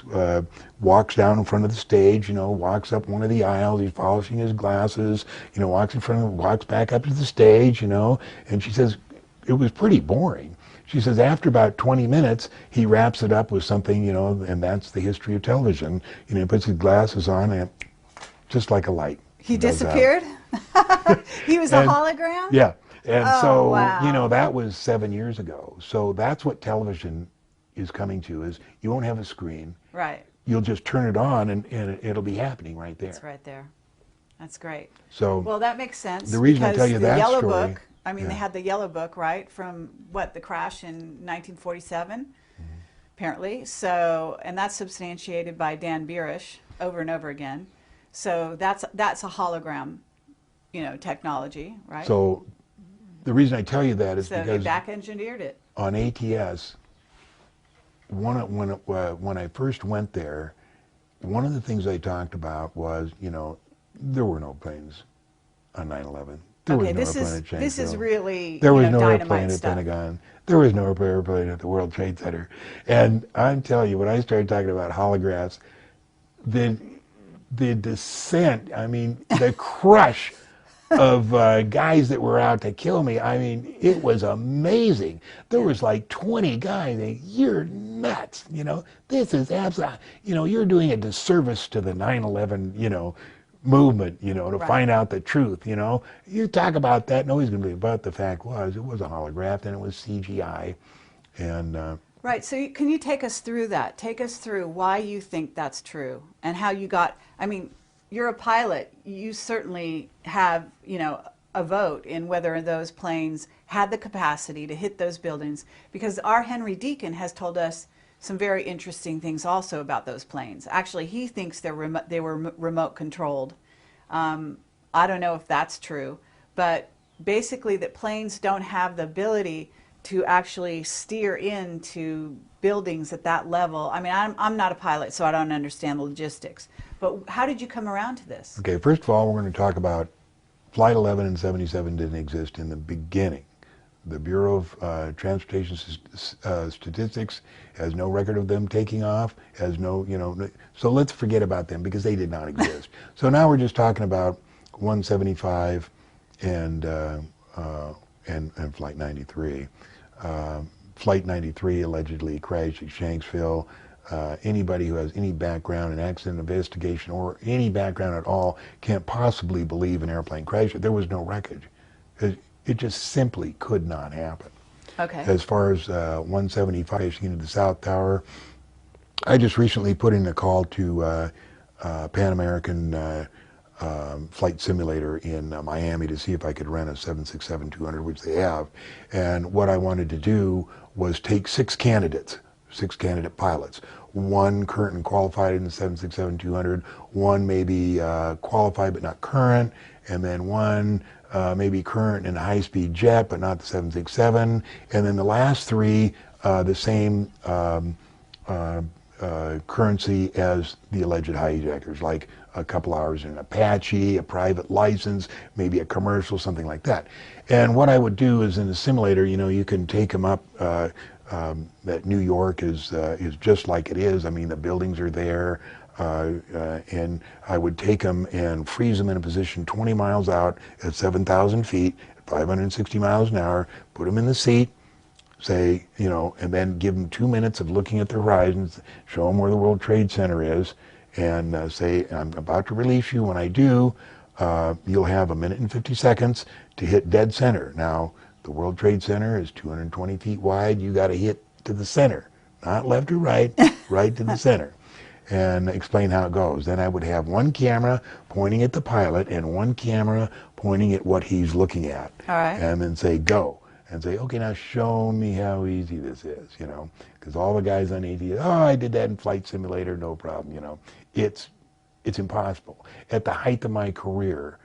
walks down in front of the stage, you know, walks up one of the aisles, he's polishing his glasses, you know, walks back up to the stage, you know. And she says it was pretty boring. She says after about 20 minutes, he wraps it up with something, you know, and that's the history of television. You know, he puts his glasses on, and just like a light. He disappeared? He was a hologram? Yeah. And wow. you know, that was 7 years ago. So that's what television is coming to, is you won't have a screen. Right. You'll just turn it on, and it'll be happening right there. It's right there. That's great. So Well, that makes sense. the reason I because tell you the that Yellow story, Book, I mean, they had the Yellow Book, right, from what, the crash in 1947, apparently. So, and that's substantiated by Dan Birish over and over again. So that's a hologram, technology, right? so the reason I tell you that is So they because back engineered it. on ATS, when I first went there, one of the things they talked about was, there were no planes on 9/11. There Okay, was no this airplane is at this is Shanksville. really There was no dynamite airplane at stuff. Pentagon. There was no airplane at the World Trade Center. And I'm telling you, when I started talking about holographs, the descent, I mean, the crush of guys that were out to kill me. I mean, it was amazing. There was like 20 guys saying, "You're nuts, this is absolutely, you're doing a disservice to the 9/11, movement, to Right. find out the truth, You talk about that, nobody's going to believe. But the fact was, it was a holograph and it was CGI. And Right. So can you take us through that? Take us through why you think that's true and how you got, I mean, you're a pilot. You certainly have, a vote in whether those planes had the capacity to hit those buildings, because our Henry Deacon has told us some very interesting things also about those planes. Actually, he thinks they were remote controlled. I don't know if that's true, but basically that planes don't have the ability to actually steer into buildings at that level. I mean, I'm not a pilot, so I don't understand the logistics. But how did you come around to this? okay, first of all, we're going to talk about Flight 11 and 77 didn't exist in the beginning. The Bureau of Transportation Statistics has no record of them taking off, has no, so let's forget about them because they did not exist. So now we're just talking about 175 and Flight 93. Flight 93 allegedly crashed at Shanksville. Anybody who has any background in accident investigation or any background at all can't possibly believe an airplane crashed. There was no wreckage. It just simply could not happen. Okay. As far as 175 crashing into the South Tower, I just recently put in a call to Pan American flight simulator in Miami to see if I could rent a 767-200, which they have. And what I wanted to do was take six candidate pilots. One current and qualified in the 767-200, one maybe qualified but not current, and then one maybe current in a high-speed jet but not the 767, and then the last three the same currency as the alleged hijackers, like a couple hours in an Apache, a private license, maybe a commercial, something like that. And what I would do is in the simulator, you can take them up. That New York is just like it is. I mean, the buildings are there, and I would take them and freeze them in a position 20 miles out at 7,000 feet, at 560 miles an hour, put them in the seat, say, and then give them 2 minutes of looking at the horizons, show them where the World Trade Center is, and say, I'm about to release you. When I do, you'll have 1 minute and 50 seconds to hit dead center. Now, the World Trade Center is 220 feet wide. You got to hit to the center, not left or right, right to the center, and explain how it goes. Then I would have one camera pointing at the pilot and one camera pointing at what he's looking at. All right. And then say, go. And say, okay, now show me how easy this is, because all the guys on AT, I did that in Flight Simulator, no problem, It's impossible. At the height of my career,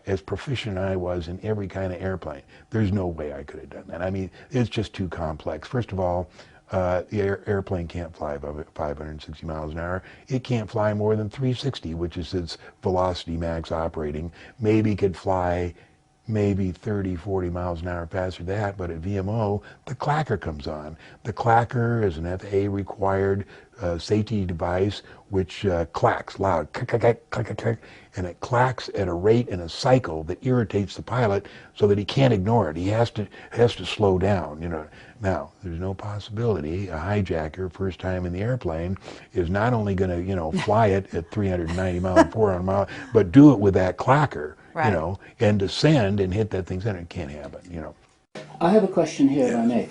as proficient I was in every kind of airplane, there's no way I could have done that. I mean, it's just too complex. First of all, the airplane can't fly above 560 miles an hour. It can't fly more than 360, which is its velocity max operating. Maybe could fly maybe 30, 40 miles an hour faster than that, but at VMO, the clacker comes on. The clacker is an FAA-required safety device which clacks loud, click, click, click, click, click, and it clacks at a rate and a cycle that irritates the pilot so that he can't ignore it. He has to slow down, Now, there's no possibility a hijacker, first time in the airplane, is not only going to, fly it at 390 miles, 400 miles, but do it with that clacker. Right. And descend and hit that thing center. It can't happen, I have a question here, if I may.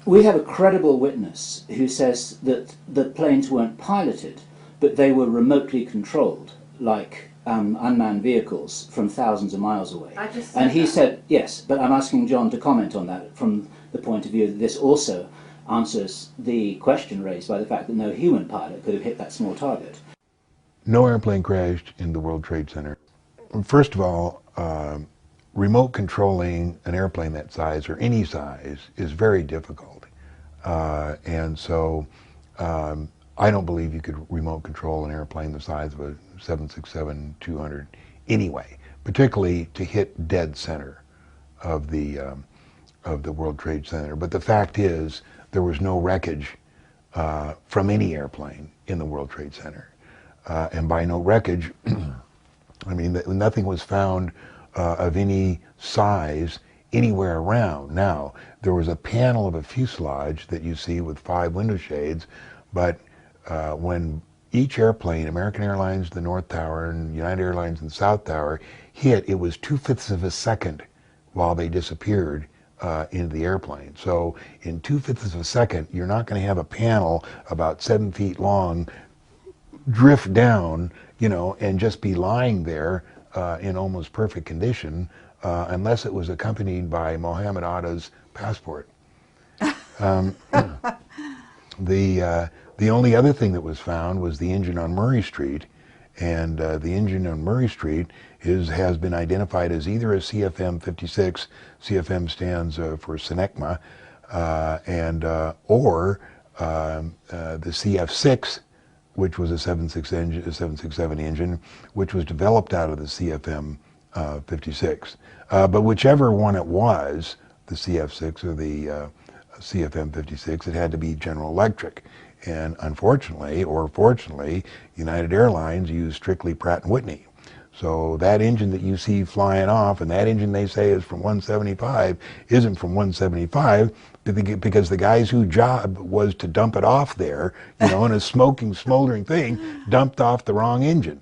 We have a credible witness who says that the planes weren't piloted, but they were remotely controlled, like unmanned vehicles from thousands of miles away. I just And said he that. said, yes, but I'm asking John to comment on that from the point of view that this also answers the question raised by the fact that no human pilot could have hit that small target. No airplane crashed in the World Trade Center. First of all, remote controlling an airplane that size or any size is very difficult. And so I don't believe you could remote control an airplane the size of a 767-200 anyway, particularly to hit dead center of the World Trade Center. But the fact is, there was no wreckage from any airplane in the World Trade Center. And by no wreckage, I mean nothing was found of any size anywhere around. Now, there was a panel of a fuselage that you see with 5 window shades, but when each airplane, American Airlines, the North Tower, and United Airlines, and the South Tower, hit, it was 2/5 of a second while they disappeared into the airplane. So in 2/5 of a second, you're not going to have a panel about 7 feet long drift down, you know, and just be lying there in almost perfect condition, unless it was accompanied by Mohammed Atta's passport. The only other thing that was found was the engine on Murray Street, and the engine on Murray Street has been identified as either a CFM-56, CFM stands for Senecma, or the CF-6, which was a 767 engine, which was developed out of the CFM-56. But whichever one it was, the CF-6 or the CFM-56, it had to be General Electric. And unfortunately, or fortunately, United Airlines used strictly Pratt & Whitney. So that engine that you see flying off, and that engine they say is from 175, isn't from 175, because the guys whose job was to dump it off there, you know, in a smoking, smoldering thing, dumped off the wrong engine.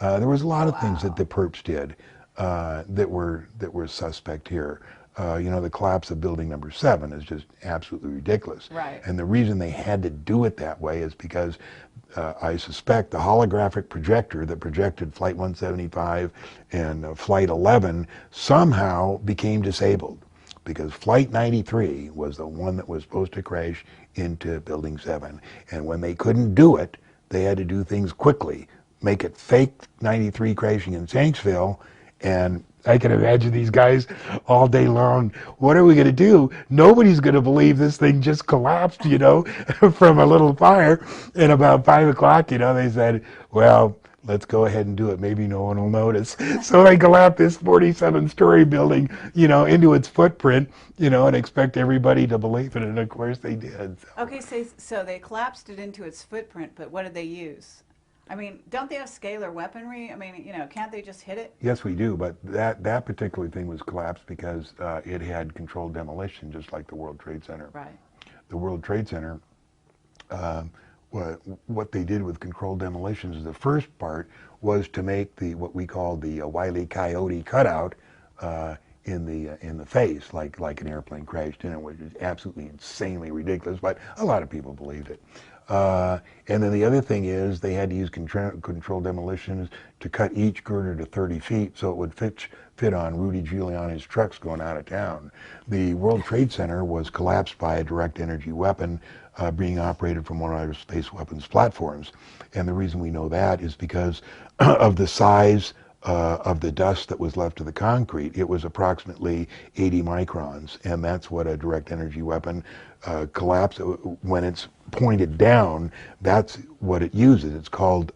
There was a lot of things that the perps did that were suspect here. You know, the collapse of building number 7 is just absolutely ridiculous. Right. And the reason they had to do it that way is because I suspect the holographic projector that projected Flight 175 and Flight 11 somehow became disabled, because Flight 93 was the one that was supposed to crash into Building 7. And when they couldn't do it, they had to do things quickly, make it fake 93 crashing in Shanksville, and I can imagine these guys all day long, what are we going to do? Nobody's going to believe this thing just collapsed, you know, from a little fire. And about 5 o'clock, you know, they said, well, let's go ahead and do it. Maybe no one will notice. So they collapsed this 47-story building, you know, into its footprint, you know, and expect everybody to believe it. And of course they did. So. Okay, so they collapsed it into its footprint, but what did they use? I mean, don't they have scalar weaponry? I mean, you know, can't they just hit it? Yes, we do, but that particular thing was collapsed because it had controlled demolition, just like the World Trade Center. Right. The World Trade Center, what they did with controlled demolitions is the first part was to make what we call the Wile E. Coyote cutout in the face, like an airplane crashed in it, which is absolutely insanely ridiculous, but a lot of people believed it. And then the other thing is they had to use controlled demolitions to cut each girder to 30 feet so it would fit on Rudy Giuliani's trucks going out of town. The World Trade Center was collapsed by a direct energy weapon being operated from one of our space weapons platforms. And the reason we know that is because of the size of the dust that was left of the concrete. It was approximately 80 microns, and that's what a direct energy weapon collapse, when it's pointed down, that's what it uses. It's called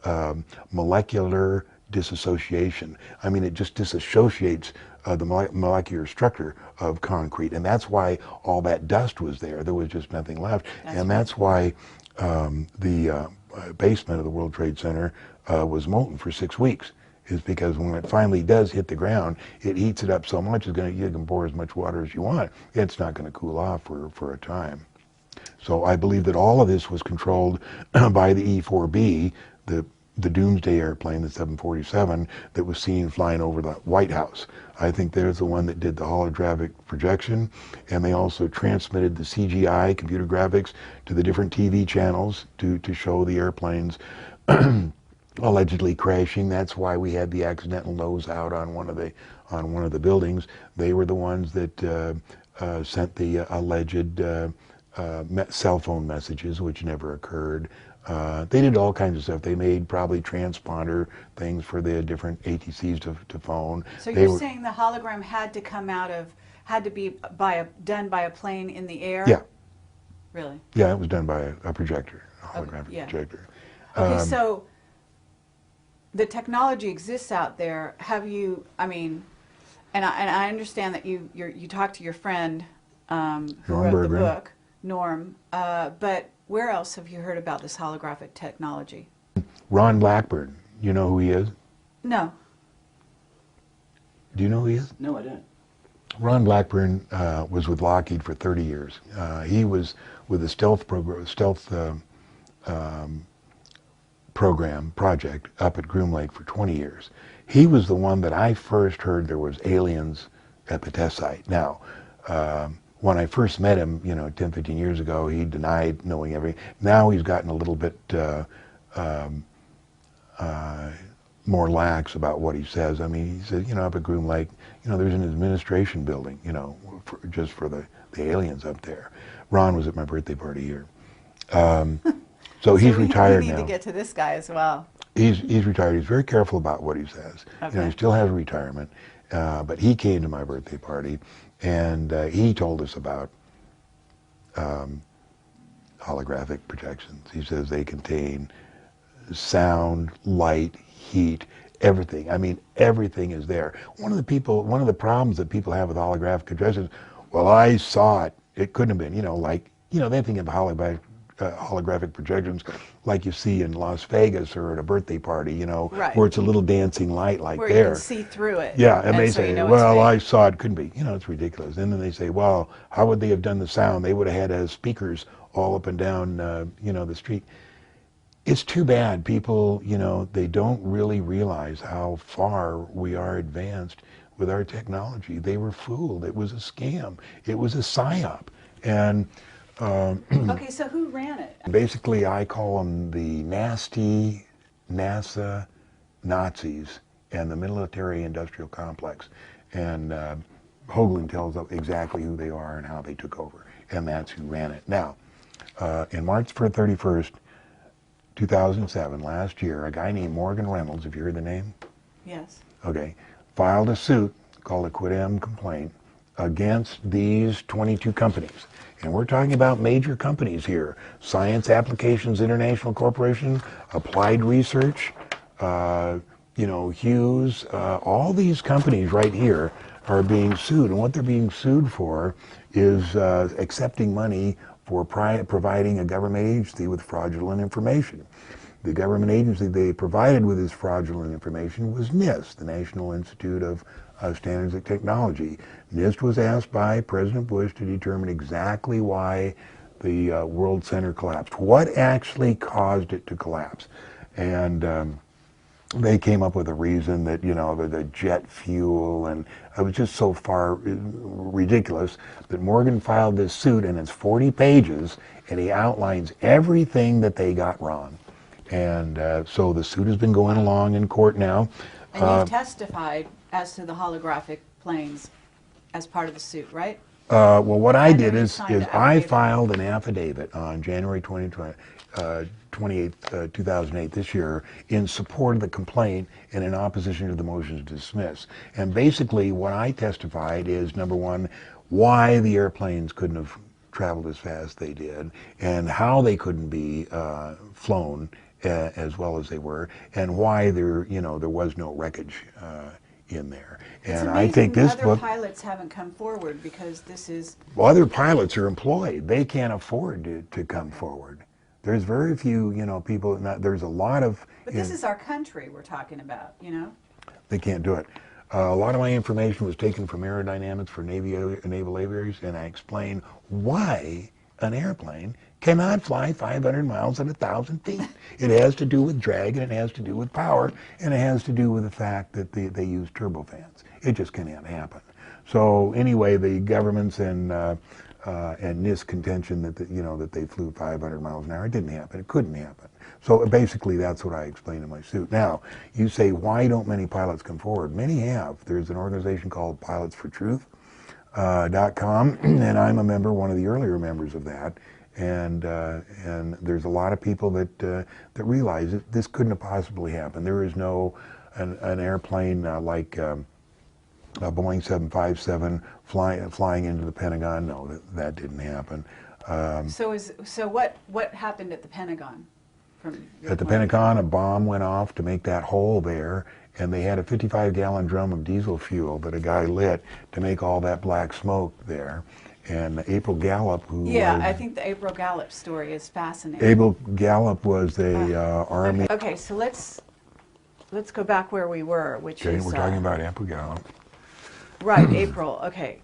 molecular disassociation. I mean, it just disassociates the molecular structure of concrete, and that's why all that dust was there. There was just nothing left, and that's why the basement of the World Trade Center was molten for 6 weeks. Is because when it finally does hit the ground, it heats it up so much you can pour as much water as you want. It's not going to cool off for a time. So I believe that all of this was controlled by the E-4B, the doomsday airplane, the 747, that was seen flying over the White House. I think there's the one that did the holographic projection, and they also transmitted the CGI, computer graphics, to the different TV channels to show the airplanes allegedly crashing. That's why we had the accidental nose out on one of the buildings. They were the ones that sent the alleged cell phone messages, which never occurred. They did all kinds of stuff. They made probably transponder things for the different ATCs to phone. So They you're were, saying the hologram had to come out of, had to be done by a plane in the air? yeah, Really? yeah, it was done by a projector, a holographic yeah. projector. Okay, so the technology exists out there. Have you, I mean, and I understand that you talked to your friend who Norm wrote the Berggren. book, Norm, but where else have you heard about this holographic technology? Ron Blackburn, you know who he is? No. Do you know who he is? No, I don't. Ron Blackburn was with Lockheed for 30 years. He was with the stealth project up at Groom Lake for 20 years. He was the one that I first heard there was aliens at the test site. Now, when I first met him, 10, 15 years ago, he denied knowing everything. Now he's gotten a little bit more lax about what he says. I mean, he said, up at Groom Lake, there's an administration building, just for the aliens up there. Ron was at my birthday party here. So he's retired we need now. to get to this guy as well. He's retired. He's very careful about what he says. Okay. He still has retirement, but he came to my birthday party, and he told us about holographic projections. He says they contain sound, light, heat, everything. I mean, everything is there. One of the problems that people have with holographic projections, well, I saw it. It couldn't have been, they think of holographic projections like you see in Las Vegas or at a birthday party, Right. where it's a little dancing light like Where there. you can see through it. Yeah, and they so say, you know it's well, fake. I saw it, couldn't be. It's ridiculous. And then they say, well, how would they have done the sound? They would have had speakers all up and down, the street. It's too bad people, they don't really realize how far we are advanced with our technology. They were fooled. It was a scam. It was a psyop. And Okay, so who ran it? basically, I call them the nasty NASA Nazis and the military-industrial complex. And Hoagland tells us exactly who they are and how they took over. And that's who ran it. Now, in March 31st, 2007, last year, a guy named Morgan Reynolds, have you heard the name? Yes. Okay, filed a suit called a quid em complaint against these 22 companies. And we're talking about major companies here. Science Applications International Corporation, Applied Research, Hughes, all these companies right here are being sued. And what they're being sued for is accepting money for providing a government agency with fraudulent information. The government agency they provided with this fraudulent information was NIST, the National Institute of Standards and Technology. NIST was asked by President Bush to determine exactly why the World Center collapsed. What actually caused it to collapse? And they came up with a reason that, the jet fuel, and it was just so far ridiculous that Morgan filed this suit, and it's 40 pages, and he outlines everything that they got wrong. And so the suit has been going along in court now. And you've testified as to the holographic planes as part of the suit, right? Well, what I I know did you is signed the I affidavit. filed an affidavit on January 28th, 2008, this year, in support of the complaint and in opposition to the motion to dismiss. And basically what I testified is, number one, why the airplanes couldn't have traveled as fast as they did, and how they couldn't be flown as well as they were, and why there was no wreckage in there. It's And amazing I think this other book, pilots haven't come forward because this is. well, other pilots are employed. They can't afford to come forward. There's very few, people. There's a lot of. But this is our country we're talking about, They can't do it. A lot of my information was taken from aerodynamics for naval aviators, and I explain why an airplane cannot fly 500 miles at 1,000 feet. It has to do with drag, and it has to do with power, and it has to do with the fact that they use turbofans. It just cannot happen. So anyway, the governments and NIST contention that that they flew 500 miles an hour, it didn't happen. It couldn't happen. So basically, that's what I explain in my suit. Now, you say, why don't many pilots come forward? Many have. There's an organization called Pilots for Truth. .com, and I'm a member, one of the earlier members of that, and there's a lot of people that that realize that this couldn't have possibly happened. There is no an airplane like a Boeing 757 flying into the Pentagon. No, that didn't happen. So what happened at the Pentagon? At the Pentagon, a bomb went off to make that hole there, and they had a 55-gallon drum of diesel fuel that a guy lit to make all that black smoke there. And April Gallup, who I think the April Gallup story is fascinating. April Gallup was a Army. Okay, so let's go back where we were, which is We're talking about April Gallup. right, April. Okay.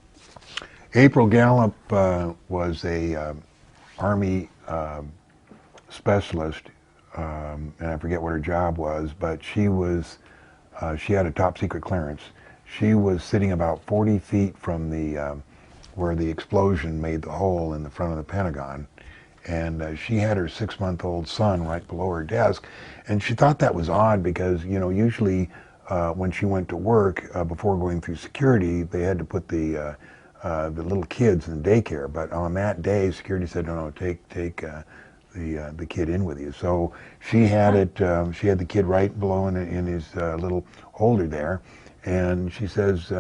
April Gallup was a Army specialist, and I forget what her job was, but she had a top secret clearance. She was sitting about 40 feet from the where the explosion made the hole in the front of the Pentagon, and she had her 6-month-old son right below her desk, and she thought that was odd because, you know, usually when she went to work before going through security, they had to put the little kids in daycare, but on that day, security said, no, take the kid in with you. So she had it. She had the kid right below in his little holder there, and she says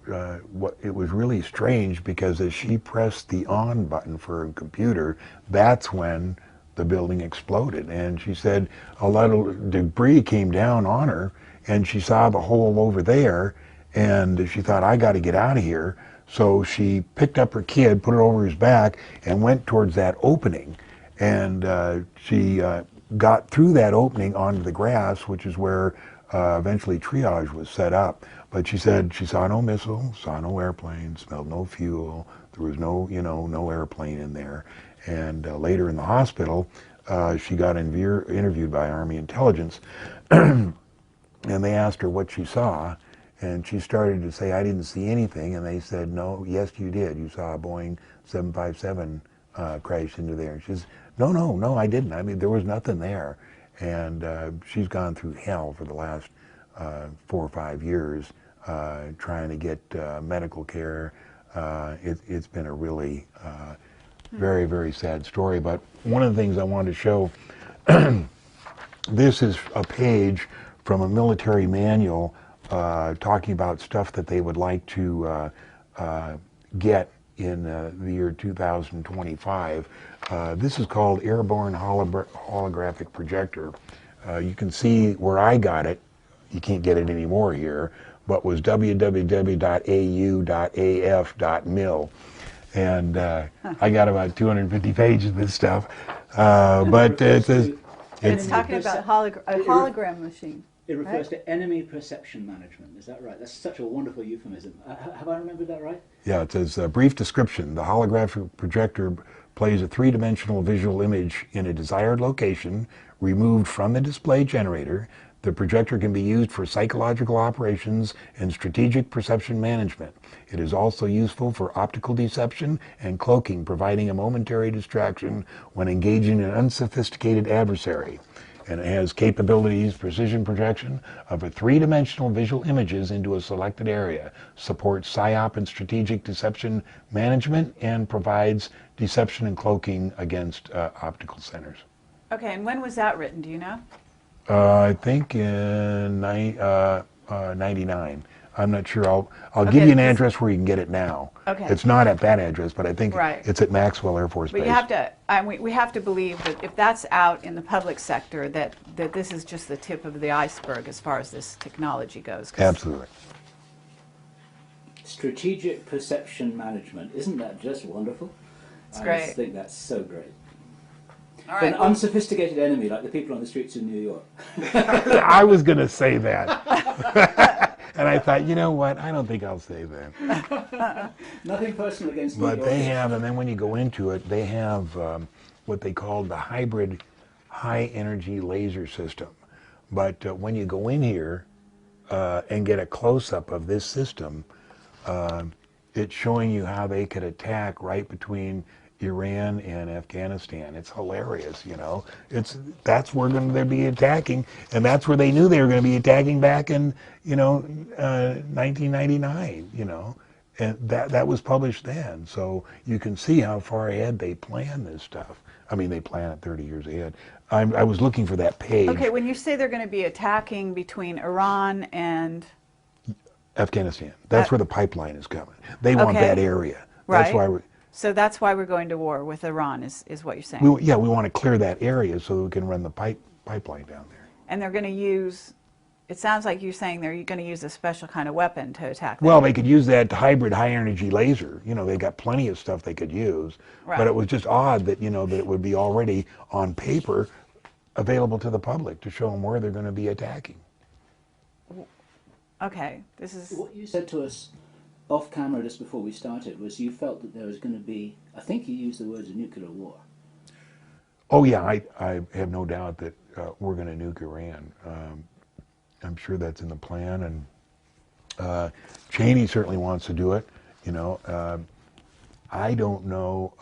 it was really strange because as she pressed the on button for her computer, that's when the building exploded. And she said a lot of debris came down on her, and she saw the hole over there, and she thought, I got to get out of here. So she picked up her kid, put it over his back, and went towards that opening. And she got through that opening onto the grass, which is where eventually triage was set up. But she said she saw no missile, saw no airplane, smelled no fuel. There was no, no airplane in there. And later in the hospital, she got interviewed by Army intelligence, and they asked her what she saw. And she started to say, I didn't see anything. And they said, no, yes, you did. You saw a Boeing 757 crash into there. And she says, no, I didn't. I mean, there was nothing there. And she's gone through hell for the last 4 or 5 years trying to get medical care. It's been a really very, very sad story. But one of the things I wanted to show, this is a page from a military manual talking about stuff that they would like to get in the year 2025. This is called Airborne Holographic Projector. You can see where I got it. You can't get it anymore here, but was www.au.af.mil. And I got about 250 pages of this stuff. But It's talking about a hologram machine. It refers to enemy perception management. Is that right? That's such a wonderful euphemism. Have I remembered that right? Yeah, it says, brief description. The holographic projector plays a three-dimensional visual image in a desired location, removed from the display generator. The projector can be used for psychological operations and strategic perception management. It is also useful for optical deception and cloaking, providing a momentary distraction when engaging an unsophisticated adversary. And it has capabilities, precision projection of a three-dimensional visual images into a selected area, supports PSYOP and strategic deception management, and provides deception and cloaking against optical centers. Okay, and when was that written? Do you know? I think in 99. I'm not sure. I'll give you an address where you can get it now. Okay. It's not at that address, but I think Right. it's at Maxwell Air Force Base. But you have to, we have to believe that if that's out in the public sector, that this is just the tip of the iceberg as far as this technology goes. Absolutely. Strategic perception management. Isn't that just wonderful? It's great. I just think that's so great. All For an right. unsophisticated enemy like the people on the streets of New York. I was going to say that. And I thought, you know what? I don't think I'll say that. Nothing personal against New But York. they have, and then when you go into it, they have what they call the hybrid high energy laser system. But when you go in here and get a close-up of this system, it's showing you how they could attack right between Iran and Afghanistan. It's hilarious, you know. That's where they'll be attacking, and that's where they knew they were going to be attacking back in, 1999, you know. And that was published then. So you can see how far ahead they plan this stuff. I mean, they plan it 30 years ahead. I was looking for that page. Okay, when you say they're going to be attacking between Iran and Afghanistan, that's where the pipeline is coming. They want that area. That's why so that's why we're going to war with Iran, is what you're saying. we want to clear that area so that we can run the pipeline down there. And they're going to use, it sounds like you're saying they're going to use a special kind of weapon to attack them. Well, they could use that hybrid high-energy laser. You know, they got plenty of stuff they could use. Right. But it was just odd that, that it would be already on paper available to the public to show them where they're going to be attacking. Okay, this is... What you said to us off camera just before we started was you felt that there was going to be, I think you used the words nuclear war. Oh, yeah, I have no doubt that we're going to nuke Iran. I'm sure that's in the plan, and Cheney certainly wants to do it. You know, I don't know,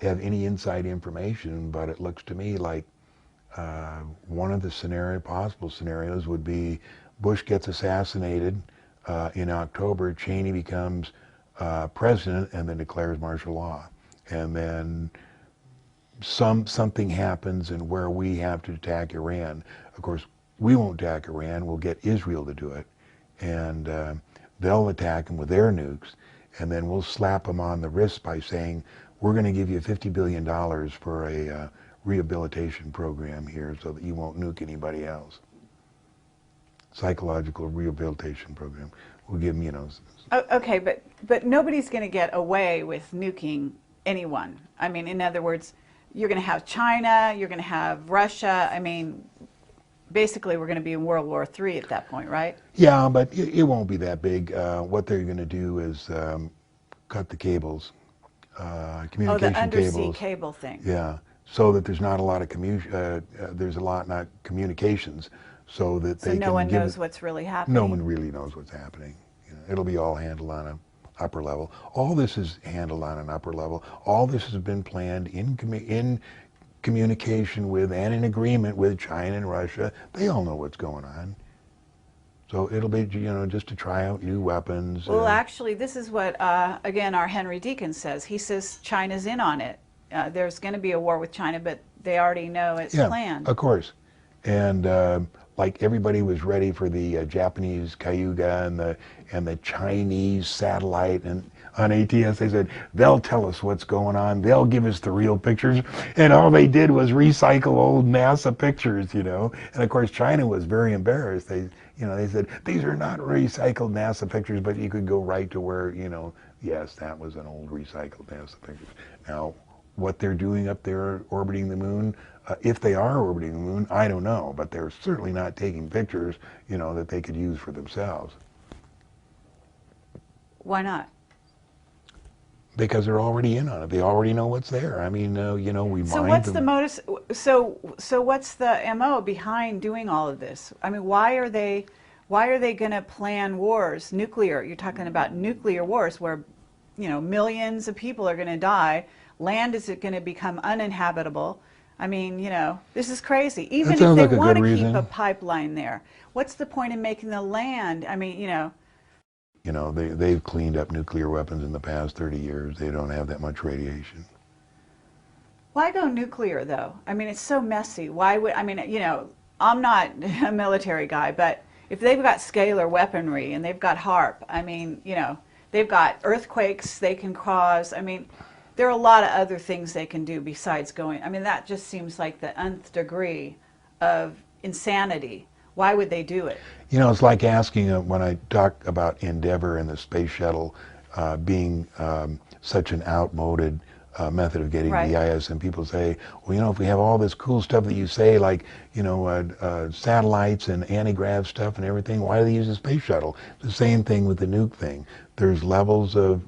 have any inside information, but it looks to me like one of the possible scenarios would be Bush gets assassinated in October, Cheney becomes president, and then declares martial law, and then something happens, and where we have to attack Iran. Of course, we won't attack Iran. We'll get Israel to do it, and they'll attack them with their nukes, and then we'll slap them on the wrist by saying, we're going to give you $50 billion for a rehabilitation program here so that you won't nuke anybody else. Psychological rehabilitation program. We'll give them, Okay, but nobody's going to get away with nuking anyone. I mean, in other words, you're going to have China, you're going to have Russia. I mean, basically we're going to be in World War III at that point, right? Yeah, but it won't be that big. What they're going to do is cut the cables, communication the undersea cables. cable thing. Yeah, so that there's not a lot of not communications, so that they no can one give knows what's really happening. No one really knows what's happening. It'll be all handled on an upper level. All this is handled on an upper level. All this has been planned in communication with and in agreement with China and Russia. They all know what's going on. So it'll be, just to try out new weapons. Well, actually, this is what, again, our Henry Deacon says. He says China's in on it. There's going to be a war with China, but they already know it's planned. Of course. And like everybody was ready for the Japanese Cayuga and the Chinese satellite, and on ATS they said they'll tell us what's going on, they'll give us the real pictures, and all they did was recycle old NASA pictures, And of course China was very embarrassed. They said these are not recycled NASA pictures, but you could go right to where yes, that was an old recycled NASA picture. Now what they're doing up there orbiting the moon, if they are orbiting the moon, I don't know, but they're certainly not taking pictures, that they could use for themselves. Why not? Because they're already in on it. They already know what's there. I mean, we So mind what's them. the modus? So what's the MO behind doing all of this? I mean, why are they going to plan wars, nuclear? You're talking about nuclear wars where, millions of people are going to die. Land is going to become uninhabitable. I mean, this is crazy. Even if they want to keep a pipeline there, what's the point in making the land? I mean, they've cleaned up nuclear weapons in the past 30 years. They don't have that much radiation. Why go nuclear, though? I mean, it's so messy. Why would, I'm not a military guy, but if they've got scalar weaponry and they've got HARP, I mean, they've got earthquakes they can cause. I mean, there are a lot of other things they can do besides going. I mean, that just seems like the nth degree of insanity. Why would they do it? It's like asking, when I talk about Endeavour and the space shuttle being such an outmoded method of getting to the IS, and people say, well, if we have all this cool stuff that you say, like, satellites and anti-grav stuff and everything, why do they use a space shuttle? The same thing with the nuke thing. There's levels of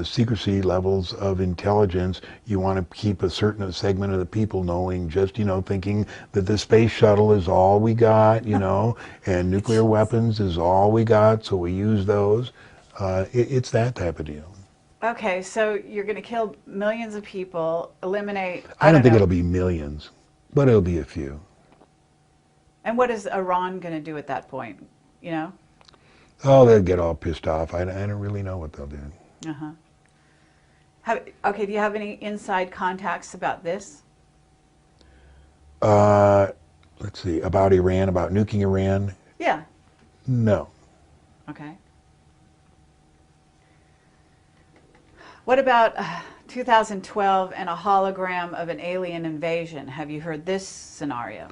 secrecy, levels of intelligence. You want to keep a certain segment of the people knowing, just, thinking that the space shuttle is all we got, and nuclear weapons is all we got, so we use those. It's that type of deal. Okay, so you're going to kill millions of people, eliminate. I don't think know. it'll be millions, but it'll be a few. And what is Iran going to do at that point? You know? Oh, they'll get all pissed off. I don't really know what they'll do. Uh-huh. Okay, do you have any inside contacts about this? Let's see, about Iran, about nuking Iran? Yeah. No. Okay. What about 2012 and a hologram of an alien invasion? Have you heard this scenario?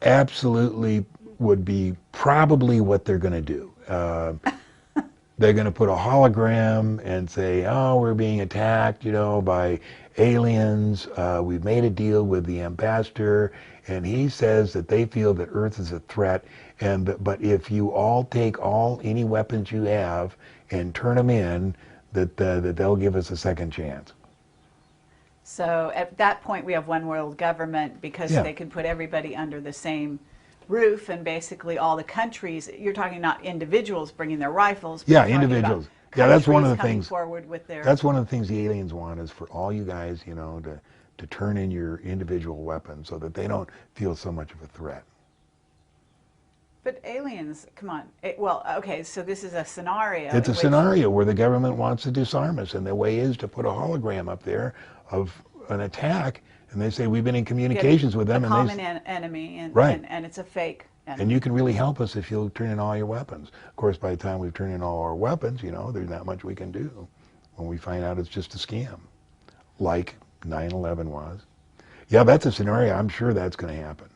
Absolutely would be probably what they're going to do. They're going to put a hologram and say, oh, we're being attacked, by aliens. We've made a deal with the ambassador, and he says that they feel that Earth is a threat. But if you all take any weapons you have and turn them in, that they'll give us a second chance. So at that point, we have one world government because Yeah. they can put everybody under the same roof, and basically all the countries. You're talking not individuals bringing their rifles. But Yeah, you're talking individuals. about Yeah, that's one of the countries coming things. forward with their. That's one of the things the aliens want, is for all you guys, to turn in your individual weapons so that they don't feel so much of a threat. But aliens, come on. Well, okay, so this is a scenario. It's a in which- scenario where the government wants to disarm us, and the way is to put a hologram up there of an attack, and they say we've been in communications with them, a and common enemy, and, Right. and it's a fake enemy. and you can really help us if you'll turn in all your weapons. Of course, by the time we've turned in all our weapons, there's not much we can do when we find out it's just a scam, like 9/11 was. Yeah, that's a scenario. I'm sure that's going to happen.